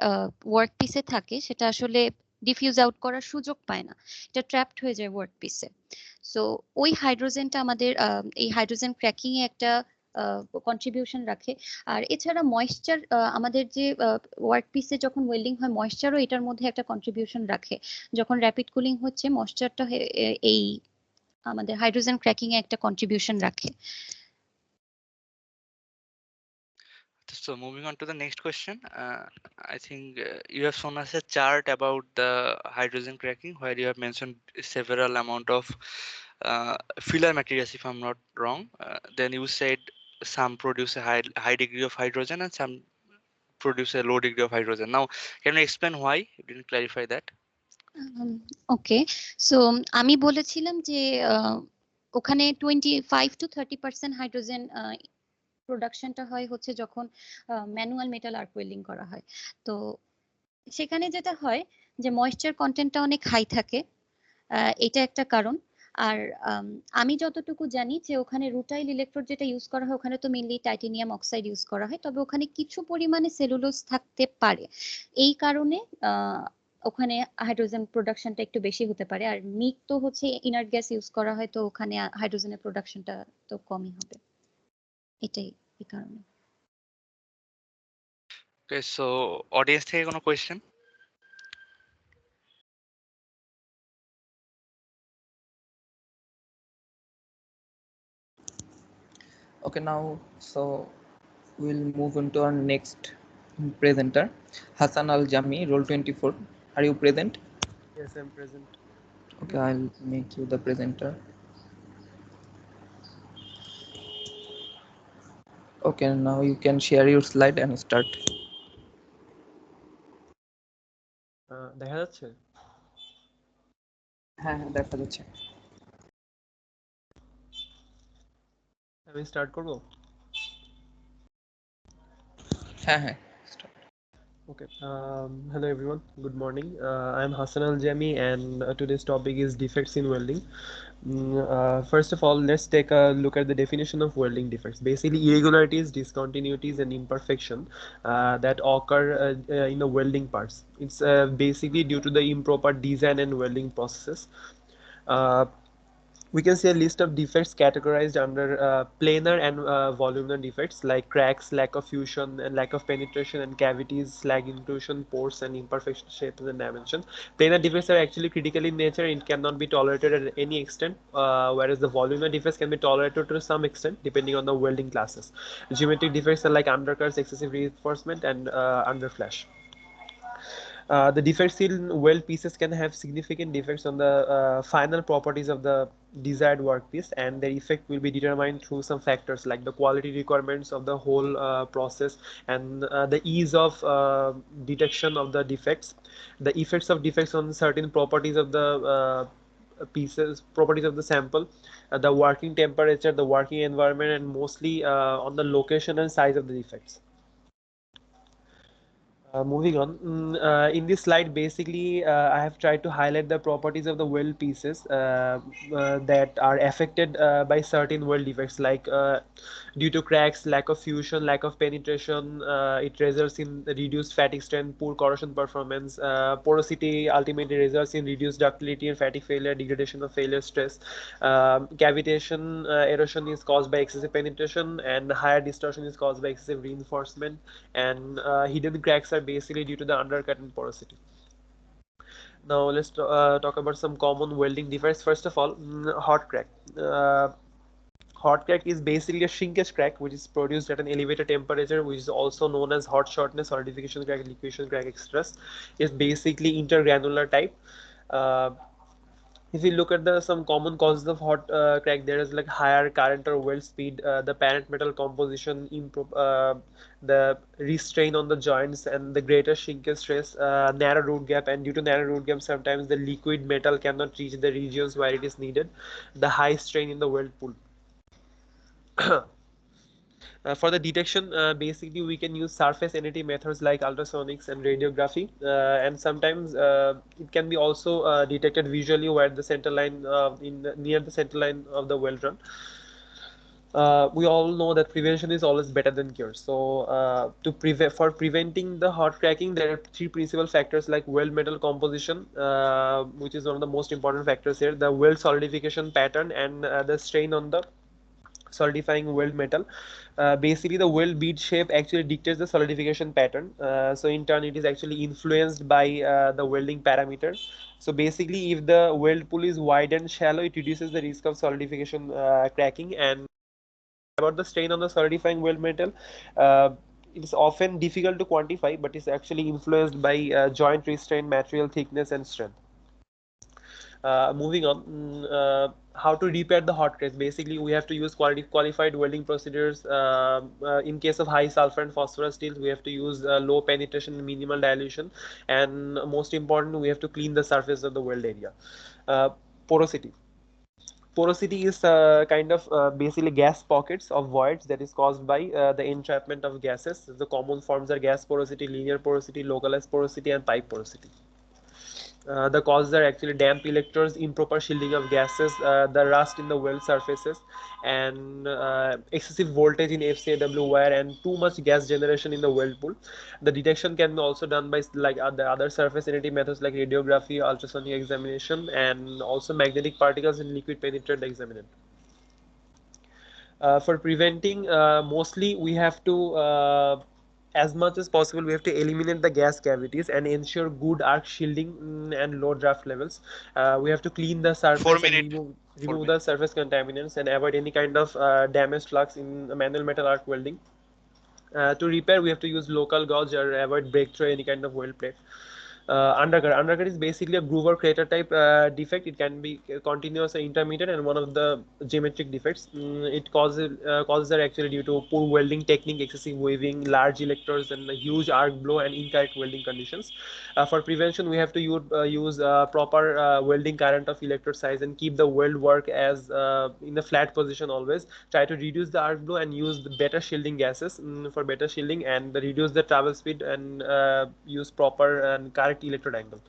ওয়ার্ক পিসে থাকে, সেটা আসলে ডিফিউজ আউট করার সুযোগ পায় না, এটা ট্র্যাপড হয়ে যায় ওয়ার্ক পিসে। সো ওই হাইড্রোজেনটা আমাদের এই হাইড্রোজেন ক্র্যাকিং এ একটা কন্ট্রিবিউশন রাখে। আর এছাড়া ময়েশ্চার, আমাদের যে ওয়ার্ক পিসে যখন ওয়েল্ডিং হয়, ময়েশ্চারও এটার মধ্যে একটা কন্ট্রিবিউশন রাখে। যখন র্যাপিড কুলিং হচ্ছে, ময়েশ্চারটা এই আমাদের হাইড্রোজেন ক্র্যাকিং এ একটা কন্ট্রিবিউশন রাখে। So moving on to the next question, I think you have shown us a chart about the hydrogen cracking where you have mentioned several amount of filler materials, if I'm not wrong. Then you said some produce a high degree of hydrogen and some produce a low degree of hydrogen. Now, can you explain why? You didn't clarify that. Okay, so আমি বলেছিলাম যে ওখানে 25 to 30% hydrogen প্রোডাকশনটা হয় হচ্ছে যখন manual metal arc welding করা হয়। তো সেখানে যেটা হয় যে ময়েশ্চার কন্টেন্টটা অনেক হাই থাকে, এটা একটা কারণ। আর আমি যতটুকু জানি যে ওখানে রুটাইল ইলেকট্রোড যেটা ইউজ করা হয়, ওখানে তো মেইনলি টাইটেনিয়াম অক্সাইড ইউজ করা হয়, তবে ওখানে কিছু পরিমাণে সেলুলোজ থাকতে পারে। এই কারণে ওখানে হাইড্রোজেন প্রোডাকশনটা একটু বেশি হতে পারে, আর মিক তো হচ্ছে ইনার্ট গ্যাস ইউজ করা হয়, তো ওখানে হাইড্রোজেনের প্রোডাকশনটা তো কমই হবে, এটাই এই কারণে। ওকে, সো অডিয়েন্স থেকে কোনো question? Okay, now so we'll move on to our next presenter, Hassan Al Jami, role 24. Are you present? Yes, I'm present. Okay, I'll make you the presenter. Okay, now you can share your slide and start. দেখা যাচ্ছে? হ্যাঁ হ্যাঁ দেখা যাচ্ছে। আমি start করব? হ্যাঁ হ্যাঁ। Okay. Hello everyone. Good morning. I'm Hassan Al Jami, and today's topic is defects in welding. First of all, let's take a look at the definition of welding defects. Basically, irregularities, discontinuities, and imperfection that occur in the welding parts. It's basically due to the improper design and welding processes. We can see a list of defects categorized under planar and voluminous defects like cracks, lack of fusion, and lack of penetration, and cavities, slag intrusion, pores, and imperfection shapes and dimension. Planar defects are actually critical in nature and cannot be tolerated at any extent, whereas the voluminous defects can be tolerated to some extent depending on the welding classes. Geometric defects are like undercuts, excessive reinforcement, and underflash. The defects in weld pieces can have significant defects on the final properties of the desired workpiece, and their effect will be determined through some factors like the quality requirements of the whole process and the ease of detection of the defects, the effects of defects on certain properties of the properties of the sample, the working temperature, the working environment, and mostly on the location and size of the defects. Moving on, in this slide, basically, I have tried to highlight the properties of the weld pieces that are affected by certain weld defects, like due to cracks, lack of fusion, lack of penetration, it results in reduced fatigue strength, poor corrosion performance, porosity ultimately results in reduced ductility and fatigue failure, degradation of failure stress, cavitation erosion is caused by excessive penetration, and higher distortion is caused by excessive reinforcement, and hidden cracks are basically due to the undercut and porosity. Now let's talk about some common welding defects. First of all, hot crack. Hot crack is basically a shrinkage crack which is produced at an elevated temperature, which is also known as hot shortness, solidification crack, liquefaction crack, etc. It's basically intergranular type. If you look at some common causes of hot crack, there is like higher current or weld speed, the parent metal composition, the restrain on the joints, and the greater shrinkage stress, narrow root gap, and due to narrow root gap, sometimes the liquid metal cannot reach the regions where it is needed, the high strain in the weld pool. For the detection, basically we can use surface NAT methods like ultrasonics and radiography, and sometimes it can be also detected visually where the center line near the center line of the weld run. We all know that prevention is always better than cure. So for preventing the hot cracking, there are three principal factors like weld metal composition, which is one of the most important factors here, the weld solidification pattern, and the strain on the solidifying weld metal. Basically, the weld bead shape actually dictates the solidification pattern. So in turn, it is actually influenced by the welding parameter. So basically, if the weld pool is wide and shallow, it reduces the risk of solidification cracking. And about the strain on the solidifying weld metal, it is often difficult to quantify, but it's actually influenced by joint restraint, material thickness, and strength. Moving on, how to repair the hot cracks. Basically, we have to use qualified welding procedures. In case of high sulfur and phosphorus steels, we have to use low penetration and minimal dilution, and most important, we have to clean the surface of the weld area. Porosity. Porosity is kind of basically gas pockets of voids that is caused by the entrapment of gases. The common forms are gas porosity, linear porosity, localized porosity, and pipe porosity. The causes are actually damp electrodes, improper shielding of gases, the rust in the weld surfaces, and excessive voltage in FCAW wire, and too much gas generation in the weld pool. The detection can be also done by like the other surface energy methods like radiography, ultrasonic examination, and also magnetic particles in liquid penetrant examinant. For preventing, mostly we have to as much as possible we have to eliminate the gas cavities and ensure good arc shielding and low draft levels. We have to clean the surface and remove the surface contaminants and avoid any kind of damaged flux in manual metal arc welding. To repair, we have to use local gauge or avoid breakthrough any kind of weld plate. Undercut is basically a groove or crater type defect. It can be continuous or intermittent, and one of the geometric defects. It causes are actually due to poor welding technique, excessive weaving, large electrodes, and a huge arc blow and incorrect welding conditions. For prevention, we have to use proper welding current of electrode size and keep the weld work as in the flat position always. Try to reduce the arc blow and use the better shielding gases for better shielding, and reduce the travel speed and use proper and correct electrode angle.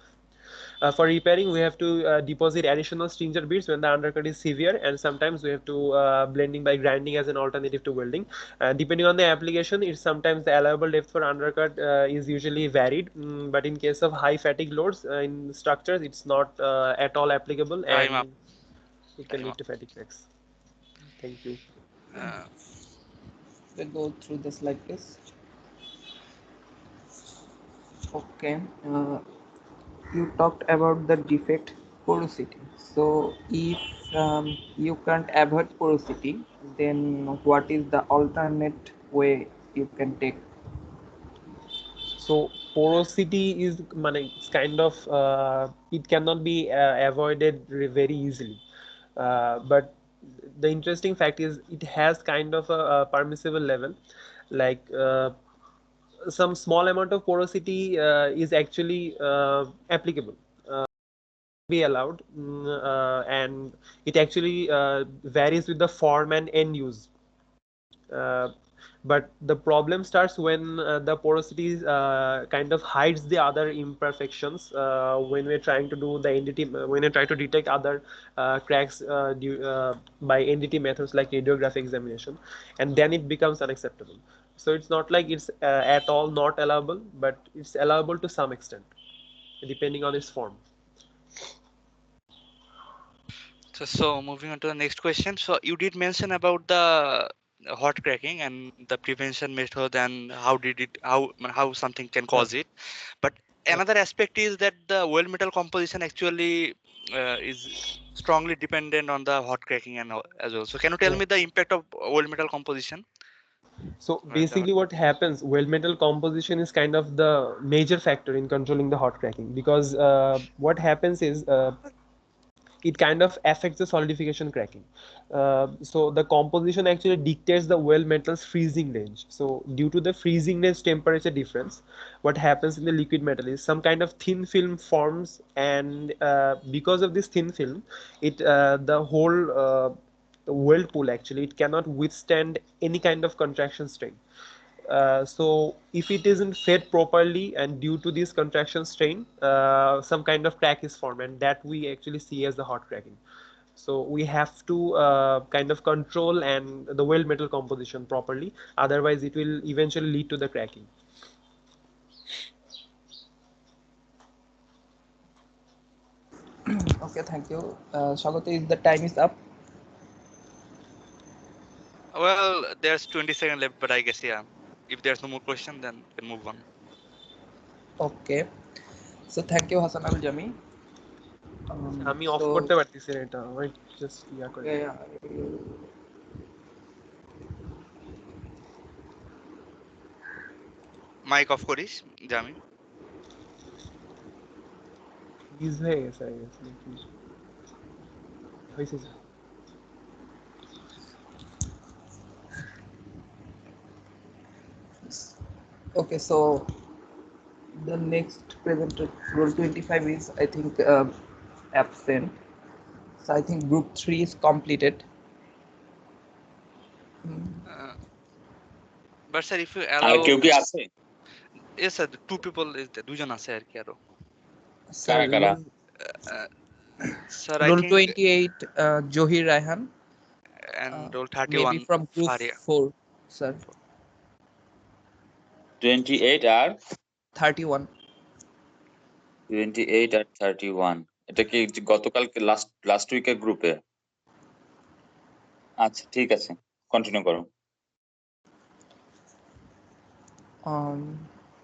For repairing, we have to deposit additional stringer beads when the undercut is severe, and sometimes we have to blending by grinding as an alternative to welding. Depending on the application, it's sometimes the allowable depth for undercut is usually varied, but in case of high fatigue loads in structures, it's not at all applicable, and it can lead to fatigue cracks. Thank you. We'll go through the slide, please. Okay. You talked about the defect porosity. So if you can't avoid porosity, then what is the alternate way you can take? So porosity is it's kind of it cannot be avoided very easily, but the interesting fact is it has kind of a permissible level, like some small amount of porosity is actually applicable, be allowed, and it actually varies with the form and end use. But the problem starts when the porosity kind of hides the other imperfections when we're trying to do the NDT, when we try to detect other cracks by NDT methods like radiographic examination, and then it becomes unacceptable. So it's not like it's at all not allowable, but it's allowable to some extent, depending on its form. So moving on to the next question. So you did mention about the hot cracking and the prevention method and how something can cause it, but another aspect is that the weld metal composition actually is strongly dependent on the hot cracking and as well. So can you tell me the impact of weld metal composition? So basically what happens, weld metal composition is kind of the major factor in controlling the hot cracking, because what happens is it kind of affects the solidification cracking. So the composition actually dictates the weld metal's freezing range. So due to the freezing range temperature difference, what happens in the liquid metal is some kind of thin film forms, and because of this thin film, it the whole weld pool actually it cannot withstand any kind of contraction strain. So if it isn't fed properly and due to this contraction strain, some kind of crack is formed, and that we actually see as the hot cracking. So we have to kind of control and the weld metal composition properly, otherwise it will eventually lead to the cracking. Okay, thank you. Shagoti, the time is up. Well, there's 20 seconds left, but I guess, yeah, if there's no more question, then we can move on. Okay. So thank you, Hasanul Jami. আমি of করতে পারতেছি না এটা, wait just yeah করে। Mic of করিস জামি। Is হয়ে গেছে হয়েছে sir. Okay, so the next presenter, role 25, is I think absent. So I think group 3 is completed. But sir, if you allow, কেউ কি আছে? Yes sir, two people is there, দুজন আছে আর কি আরো। Sir, Kara. Sir, I rule think 28, Johir Raihan. and rule 31 Maybe from group Faria. 4, sir. 28 আর 31. 28 আর 31 এটা কি গতকালকে লাস্ট উইকের গ্রুপে? আচ্ছা ঠিক আছে, কন্টিনিউ করো।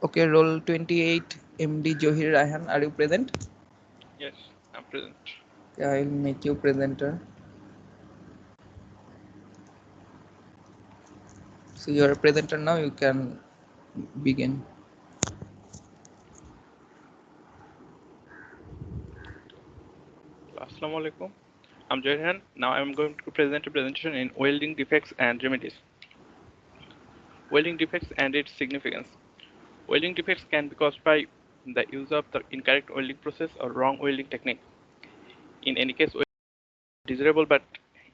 Okay, roll 28, MD Johir Raihan. Are you present? Yes, I'm present. Okay, I'll make you presenter. So you're a presenter now, you can begin. Assalamu alaikum. I'm Johan. Now I'm going to present a presentation in welding defects and remedies. Welding defects and its significance. Welding defects can be caused by the use of the incorrect welding process or wrong welding technique. In any case, welding is desirable, but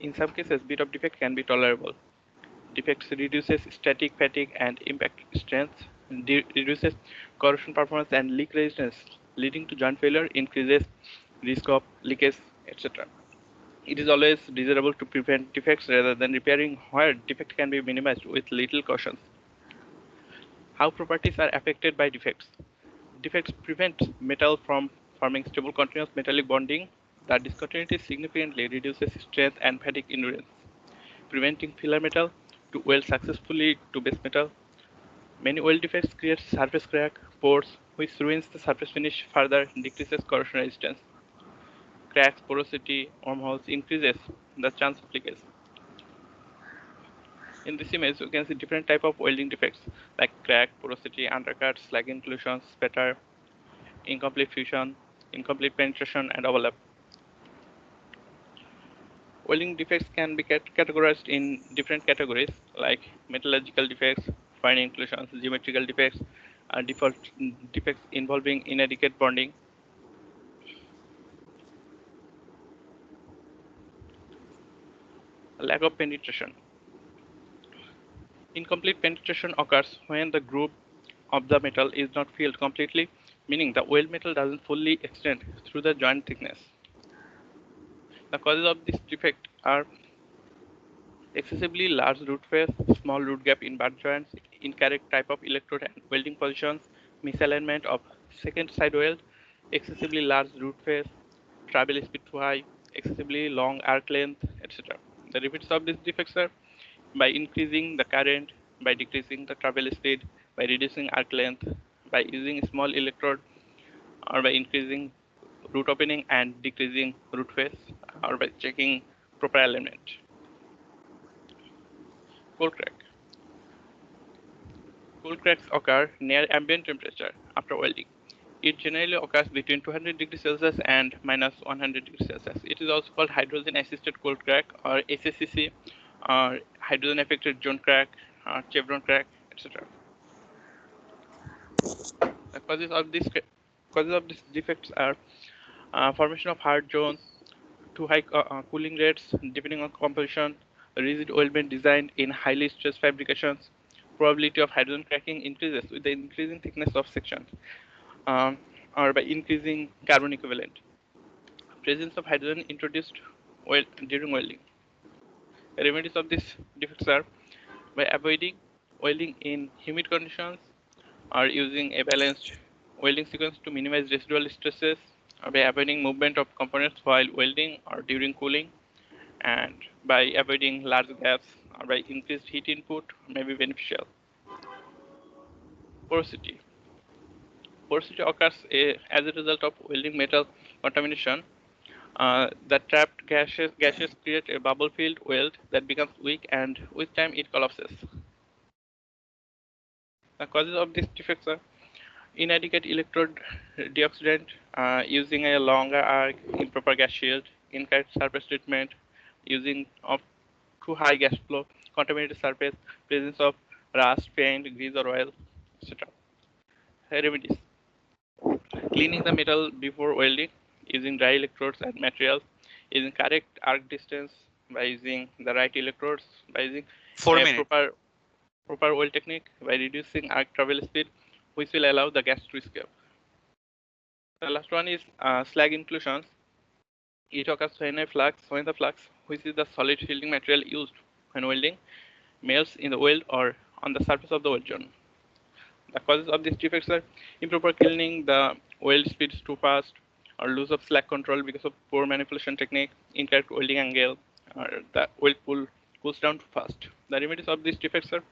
in some cases, bit of defect can be tolerable. Defects reduces static fatigue and impact strength, reduces corrosion performance and leak resistance, leading to joint failure, increases risk of leakage, etc. It is always desirable to prevent defects rather than repairing, where defect can be minimized with little caution. How properties are affected by defects. Defects prevent metal from forming stable continuous metallic bonding. The discontinuity significantly reduces strength and fatigue endurance, preventing filler metal to weld successfully to base metal. Many weld defects create surface crack, pores, which ruins the surface finish, further decreases corrosion resistance. Cracks, porosity, wormholes increases the chance of leakage. In this image, you can see different type of welding defects like crack, porosity, undercut, slag inclusions, spatter, incomplete fusion, incomplete penetration, and overlap. Welding defects can be categorized in different categories like metallurgical defects, fine inclusions, geometrical defects, and default defects involving inadequate bonding. Lack of penetration. Incomplete penetration occurs when the groove of the metal is not filled completely, meaning the weld metal doesn't fully extend through the joint thickness. The causes of this defect are excessively large root face, small root gap in butt joints, incorrect type of electrode and welding positions, misalignment of second side weld, excessively large root face, travel speed too high, excessively long arc length, etc. The remedies of these defects are by increasing the current, by decreasing the travel speed, by reducing arc length, by using small electrode, or by increasing root opening and decreasing root face, or by checking proper alignment. Cold crack. Cold cracks occur near ambient temperature after welding. It generally occurs between 200 degrees Celsius and minus 100 degrees Celsius. It is also called hydrogen-assisted cold crack, or HACC, or hydrogen-affected zone crack, or chevron crack, etc. The causes of these defects are formation of hard zones, too high cooling rates depending on composition, rigid weldment designed in highly stressed fabrications. Probability of hydrogen cracking increases with the increasing thickness of section, or by increasing carbon equivalent. Presence of hydrogen introduced during welding. Remedies of these defects are by avoiding welding in humid conditions, or using a balanced welding sequence to minimize residual stresses, or by avoiding movement of components while welding or during cooling, and by avoiding large gaps, or by increased heat input may be beneficial. Porosity. Porosity occurs as a result of welding metal contamination. The trapped gases create a bubble-filled weld that becomes weak, and with time it collapses. The causes of these defects are inadequate electrode deoxidant, using a longer arc, improper gas shield, incorrect surface treatment, using of too high gas flow, contaminated surface, presence of rust, paint, grease or oil, etc. Remedies. Cleaning the metal before welding, using dry electrodes and materials, using correct arc distance by using the right electrodes, by using 4 minutes. proper weld technique, by reducing arc travel speed, which will allow the gas to escape. The last one is slag inclusions. It occurs when the flux, which is the solid shielding material used when welding, melts in the weld or on the surface of the weld zone. The causes of these defects are improper kilning, the weld speeds too fast, or loss of slag control because of poor manipulation technique, incorrect welding angle, or the weld pool cools down too fast. The remedies of these defects are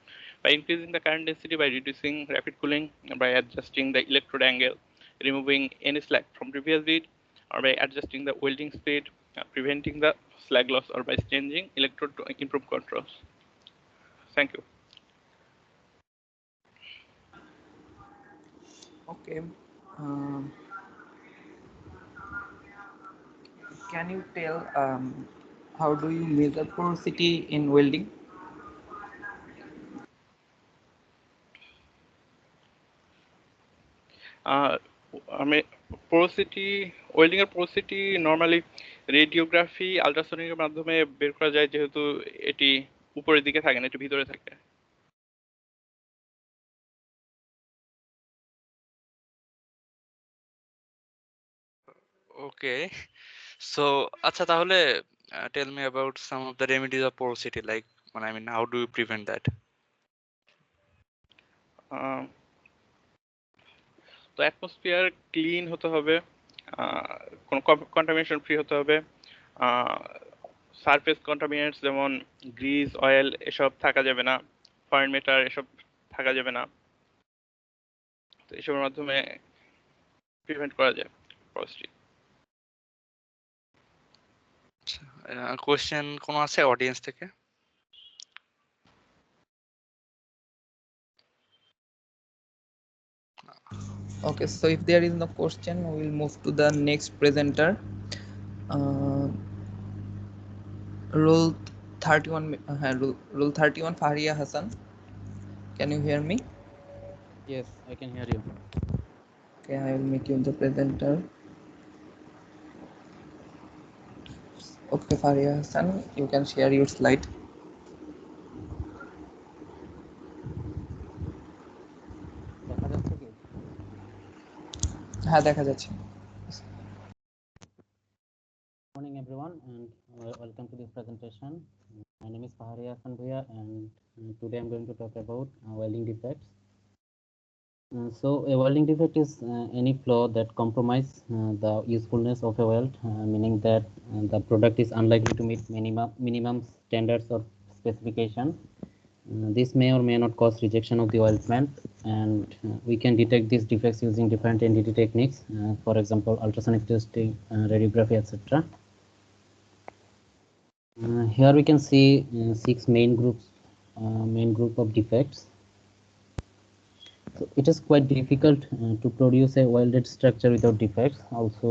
by increasing the current density, by reducing rapid cooling, by adjusting the electrode angle, removing any slag from previous bead, or by adjusting the welding speed, preventing the slag loss, or by changing electrode to improve controls. Thank you. Okay. Can you tell how do you measure porosity in welding? Porosity welding এর porosity normally radiography আল্ট্রাসোনিকের মাধ্যমে বের করা যায়, যেহেতু এটি উপরের দিকে থাকে না, এটি ভিতরে থাকে। Okay, so আচ্ছা তাহলে tell me about some of the remedies of porosity, like I mean, how do you prevent that? তো অ্যাটমসফিয়ার ক্লিন হতে হবে, কোনো কন্টামিনেশন ফ্রি হতে হবে, সারফেস কন্টামিনেন্টস যেমন গ্রিজ, অয়েল এসব থাকা যাবে না, ফরেন ম্যাটার এসব থাকা যাবে না। তো এসবের মাধ্যমে প্রিভেন্ট করা যায় পোরোসিটি। কোশ্চেন কোনো আছে অডিয়েন্স থেকে? Okay, so if there is no question, we will move to the next presenter. Rule 31, rule 31, Fahriya Hassan. Can you hear me? Yes, I can hear you. Okay, I will make you the presenter. Okay, Fahriya Hassan, you can share your slide. হ্যাঁ দেখা যাচ্ছে। Morning everyone, and welcome to this presentation. My name is Fahriya Hassan Bhuiya, and today I'm going to talk about welding defects. So a welding defect is any flaw that compromises the usefulness of a weld, meaning that the product is unlikely to meet minimum standards or specification. This may or may not cause rejection of the weldment, and we can detect these defects using different NDT techniques, for example, ultrasonic testing, radiography, etc. Here we can see 6 main group of defects. So it is quite difficult to produce a welded structure without defects. Also,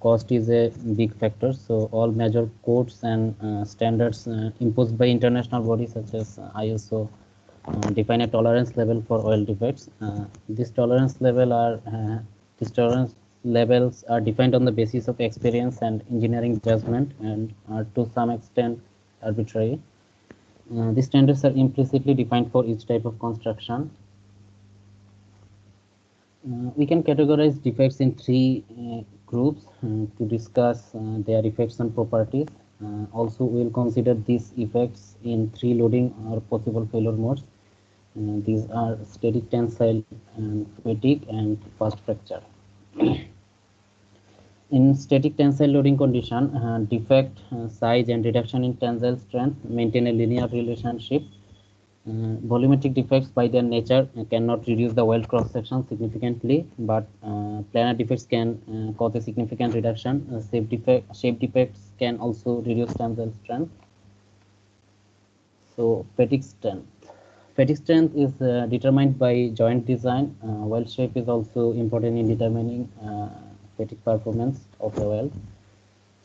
cost is a big factor. So all major codes and standards imposed by international bodies such as ISO define a tolerance level for weld defects. These tolerance levels are defined on the basis of experience and engineering judgment, and are to some extent arbitrary. These standards are implicitly defined for each type of construction. We can categorize defects in 3 groups to discuss their effects and properties. Also, we will consider these effects in 3 loading or possible failure modes. These are static tensile, fatigue, and fast fracture. In static tensile loading condition, defect size and reduction in tensile strength maintain a linear relationship. Volumetric defects by their nature cannot reduce the weld cross section significantly, but planar defects can cause a significant reduction. Shape defects can also reduce tensile strength. So fatigue strength. Fatigue strength is determined by joint design. Weld shape is also important in determining fatigue performance of a weld.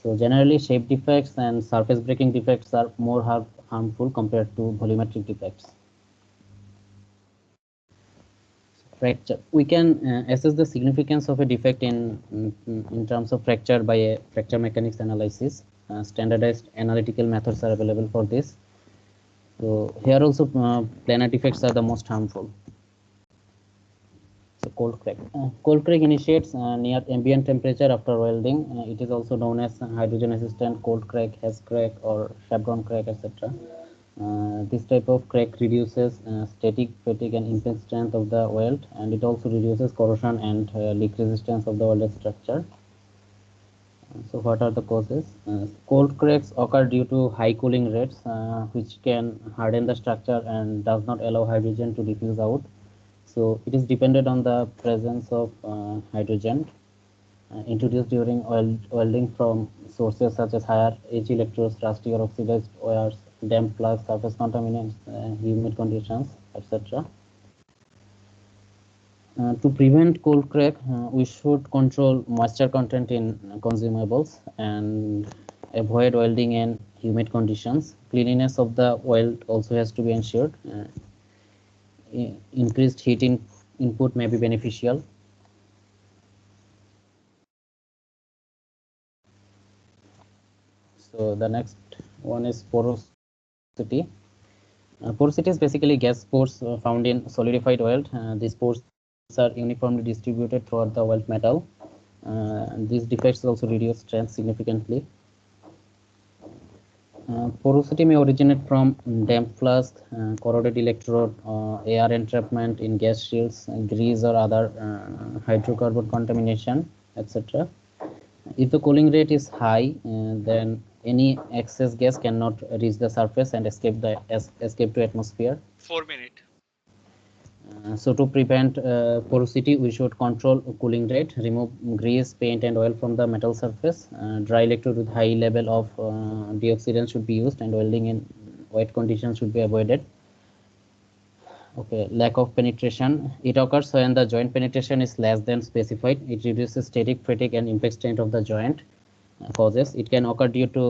So generally, shape defects and surface breaking defects are more harmful compared to volumetric defects. Fracture. We can assess the significance of a defect in terms of fracture by a fracture mechanics analysis. Standardized analytical methods are available for this. So here also planar defects are the most harmful. So cold crack. Cold crack initiates near ambient temperature after welding. It is also known as hydrogen resistant cold crack, Hess crack, or chevron crack, etc. This type of crack reduces static fatigue and impact strength of the weld, and it also reduces corrosion and leak resistance of the welded structure. So what are the causes? Cold cracks occur due to high cooling rates, which can harden the structure and does not allow hydrogen to diffuse out. So it is dependent on the presence of hydrogen introduced during welding from sources such as higher H electrodes, rusty or oxidized wires, damp plugs, surface contaminants, humid conditions, etc. To prevent cold crack, we should control moisture content in consumables and avoid welding in humid conditions. Cleanliness of the weld also has to be ensured. Increased heat input may be beneficial. So the next one is porosity. Porosity is basically gas pores found in solidified weld. These pores are uniformly distributed throughout the weld metal. These defects also reduce strength significantly. Porosity may originate from damp flask, corroded electrode, air entrapment in gas shields, grease or other hydrocarbon contamination, etc. If the cooling rate is high, then any excess gas cannot reach the surface and escape to atmosphere. 4 minutes. So to prevent porosity, we should control cooling rate, remove grease, paint, and oil from the metal surface. Dry electrode with high level of deoxidant should be used, and welding in wet conditions should be avoided. Okay, lack of penetration. It occurs when the joint penetration is less than specified. It reduces static fatigue and impact strength of the joint. Causes. It can occur due to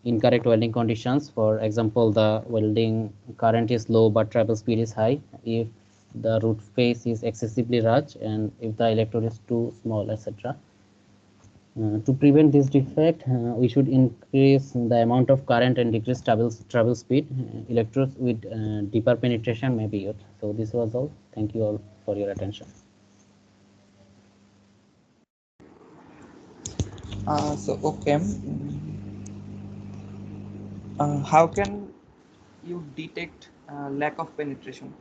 incorrect welding conditions. For example, the welding current is low but travel speed is high. If the root face is excessively large, and if the electrode is too small, etc. To prevent this defect, we should increase the amount of current and decrease travel speed. Electrodes with deeper penetration may be used. So this was all. Thank you all for your attention. How can you detect lack of penetration?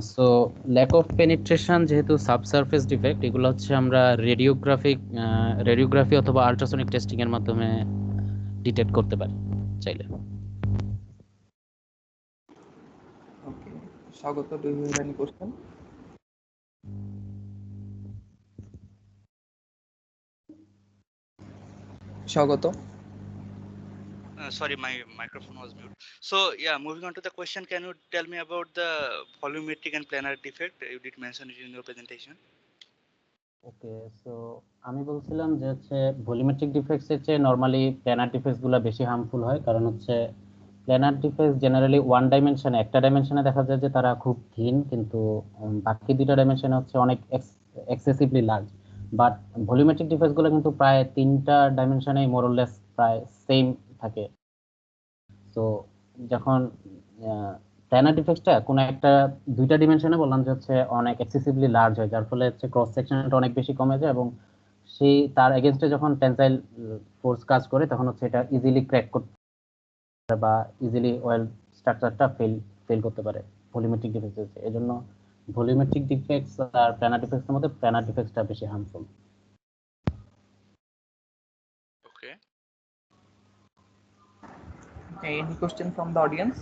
So lack of penetration যেহেতু subsurface defect, এগুলো হচ্ছে আমরা radiography অথবা ultrasonic testing এর মাধ্যমে detect করতে পারি চাইলে। Okay, Swagato, do you have any question? Swagato? Sorry, my microphone was mute. So yeah, moving on to the question, can you tell me about the volumetric and planar defect? You did mention it in your presentation. Okay, so আমি বলছিলাম যে হচ্ছে volumetric defects এর চেয়ে normally planner defects গুলো বেশি harmful হয়, কারণ হচ্ছে প্ল্যানার ডিফেক্টস জেনারেলি ওয়ান ডাইমেনশনে, একটা ডাইমেনশনে দেখা যায় যে তারা খুব থিন, কিন্তু বাকি দুটো ডাইমেনশনে হচ্ছে অনেক excessively large. But volumetric defects গুলো কিন্তু প্রায় তিনটা ডাইমেনশনে মোরলেস প্রায় সেম থাকে। তো যখন প্ল্যানার ডিফেক্টসটা কোনো একটা দুইটা ডিমেনশনে বললাম যে হচ্ছে অনেক এক্সেসিভলি লার্জ হয়, যার ফলে হচ্ছে ক্রস সেকশনটা অনেক বেশি কমে যায়, এবং সেই তার এগেইনস্টে যখন টেনসাইল ফোর্স কাজ করে তখন হচ্ছে এটা ইজিলি ক্র্যাক করতে পারে বা ইজিলি ওয়েল স্ট্রাকচারটা ফেল করতে পারে ভলিউমেট্রিক ডিফেক্টস। এজন্য ভলিউমেট্রিক ডিফেক্টস আর প্ল্যানার ডিফেক্টসের মধ্যে প্ল্যানার ডিফেক্টসটা বেশি harmful. Okay. Okay, any question from the audience?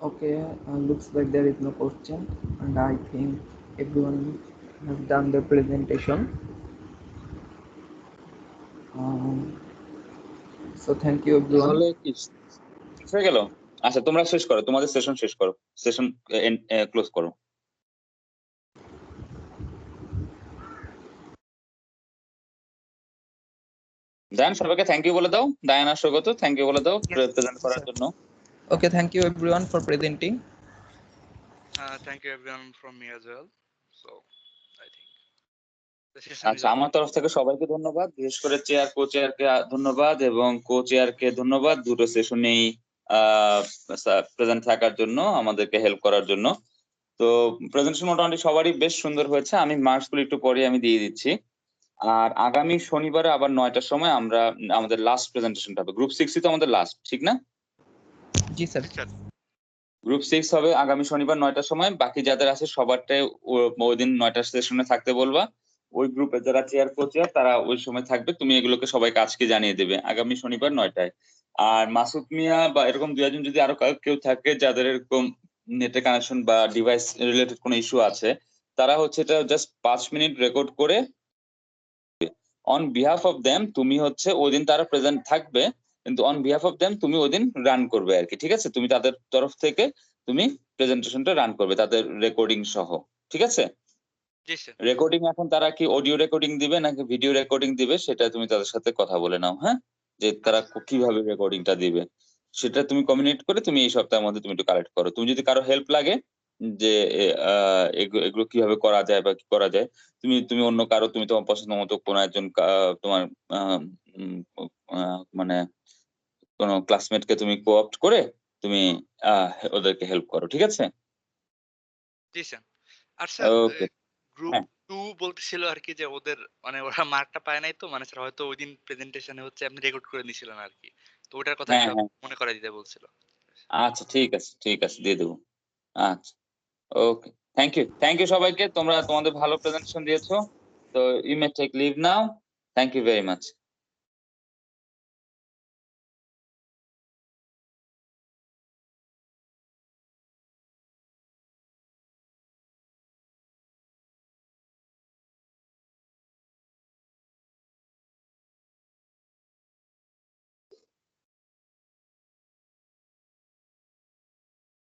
Okay, looks like there is no question, and I think everyone has done their presentation. So thank you everyone. তাহলে কি হয়ে গেল? আচ্ছা, তোমরা শেষ করো, তোমাদের সেশন শেষ করো, সেশন ক্লোজ করো। দায়ান, সবাইকে থ্যাংক ইউ বলে দাও। দায়ান আর স্বাগত থ্যাংক ইউ বলে দাও প্রেজেন্ট করার জন্য। Okay, thank you everyone for presenting. Thank you everyone from me as well. So আচ্ছা, আমার তরফ থেকে সবাইকে ধন্যবাদ, বিশেষ করে চেয়ার কো চেয়ারকে ধন্যবাদ এবং কো চেয়ারকে ধন্যবাদ দুটো সেশনেই প্রেজেন্ট থাকার জন্য, আমাদেরকে হেল্প করার জন্য। তো প্রেজেন্টেশন মোটামুটি সবারই বেশ সুন্দর হয়েছে। আমি মার্কস গুলো একটু পরে আমি দিয়ে দিচ্ছি। আর আগামী শনিবারে আবার 9টার সময় আমরা আমাদের লাস্ট প্রেজেন্টেশনটা হবে। গ্রুপ 6ই তো আমাদের লাস্ট, ঠিক না? জি স্যার। গ্রুপ 6 হবে আগামী শনিবার 9টার সময়। বাকি যাদের আছে সবারটাই ওই দিন 9টার সেশনে থাকতে বলবা। ওই গ্রুপে যারা চেয়ার কো চেয়ার তারা ওই সময় থাকবে। তুমি এগুলোকে সবাইকে আজকে জানিয়ে দেবে আগামী শনিবার 9টায়। আর মাসুদ মিয়া বা এরকম 2 জন যদি আরো কেউ থাকে যাদের এরকম নেটে কানেকশন বা ডিভাইস রিলেটেড কোনো ইস্যু আছে, তারা হচ্ছে এটা জাস্ট 5 মিনিট রেকর্ড করে অন বিহাফ অফ দেম তুমি হচ্ছে ওই দিন তারা প্রেজেন্ট থাকবে, কিন্তু অন বিহাফ অফ দেম তুমি ওই দিন রান করবে আর কি। ঠিক আছে, তুমি তাদের তরফ থেকে তুমি প্রেজেন্টেশনটা রান করবে তাদের রেকর্ডিং সহ। ঠিক আছে? জি স্যার। রেকর্ডিং এখন তারা কি অডিও রেকর্ডিং দিবে নাকি ভিডিও রেকর্ডিং দিবে সেটা তুমি তাদের সাথে কথা বলে নাও, হ্যাঁ? যে তারা কিভাবে রেকর্ডিংটা দিবে সেটা তুমি কমিউনিকেট করে তুমি এই সপ্তাহের মধ্যে তুমি একটু কালেক্ট করো। তুমি যদি কারো হেল্প লাগে যে এগুলো কিভাবে করা যায় বা কি করা যায়, তুমি অন্য কারো, তুমি তোমার পছন্দ মতো কোনো একজন তোমার মানে কোনো ক্লাসমেটকে তুমি কোঅপ্ট করে তুমি ওদেরকে হেল্প করো। ঠিক আছে? জি স্যার। আর স্যার ওকে। গ্রুপ 2 বলতেছিল আর কি যে ওদের মানে ওরা মার্কটা পায় নাই, তো মানে স্যার হয়তো ওই দিন প্রেজেন্টেশনে হচ্ছে আপনি রেকর্ড করে নিছিলেন আর কি, তো ওটার কথা হ্যাঁ, একটু হ্যাঁ। মনে করাই দিতে বলছিল। আচ্ছা, ঠিক আছে, ঠিক আছে, দিয়ে দেবো। আচ্ছা, ওকে, থ্যাংক ইউ সবাইকে। তোমরা তোমাদের ভালো প্রেজেন্টেশন দিয়েছো। তো you may take leave now. Thank you very much.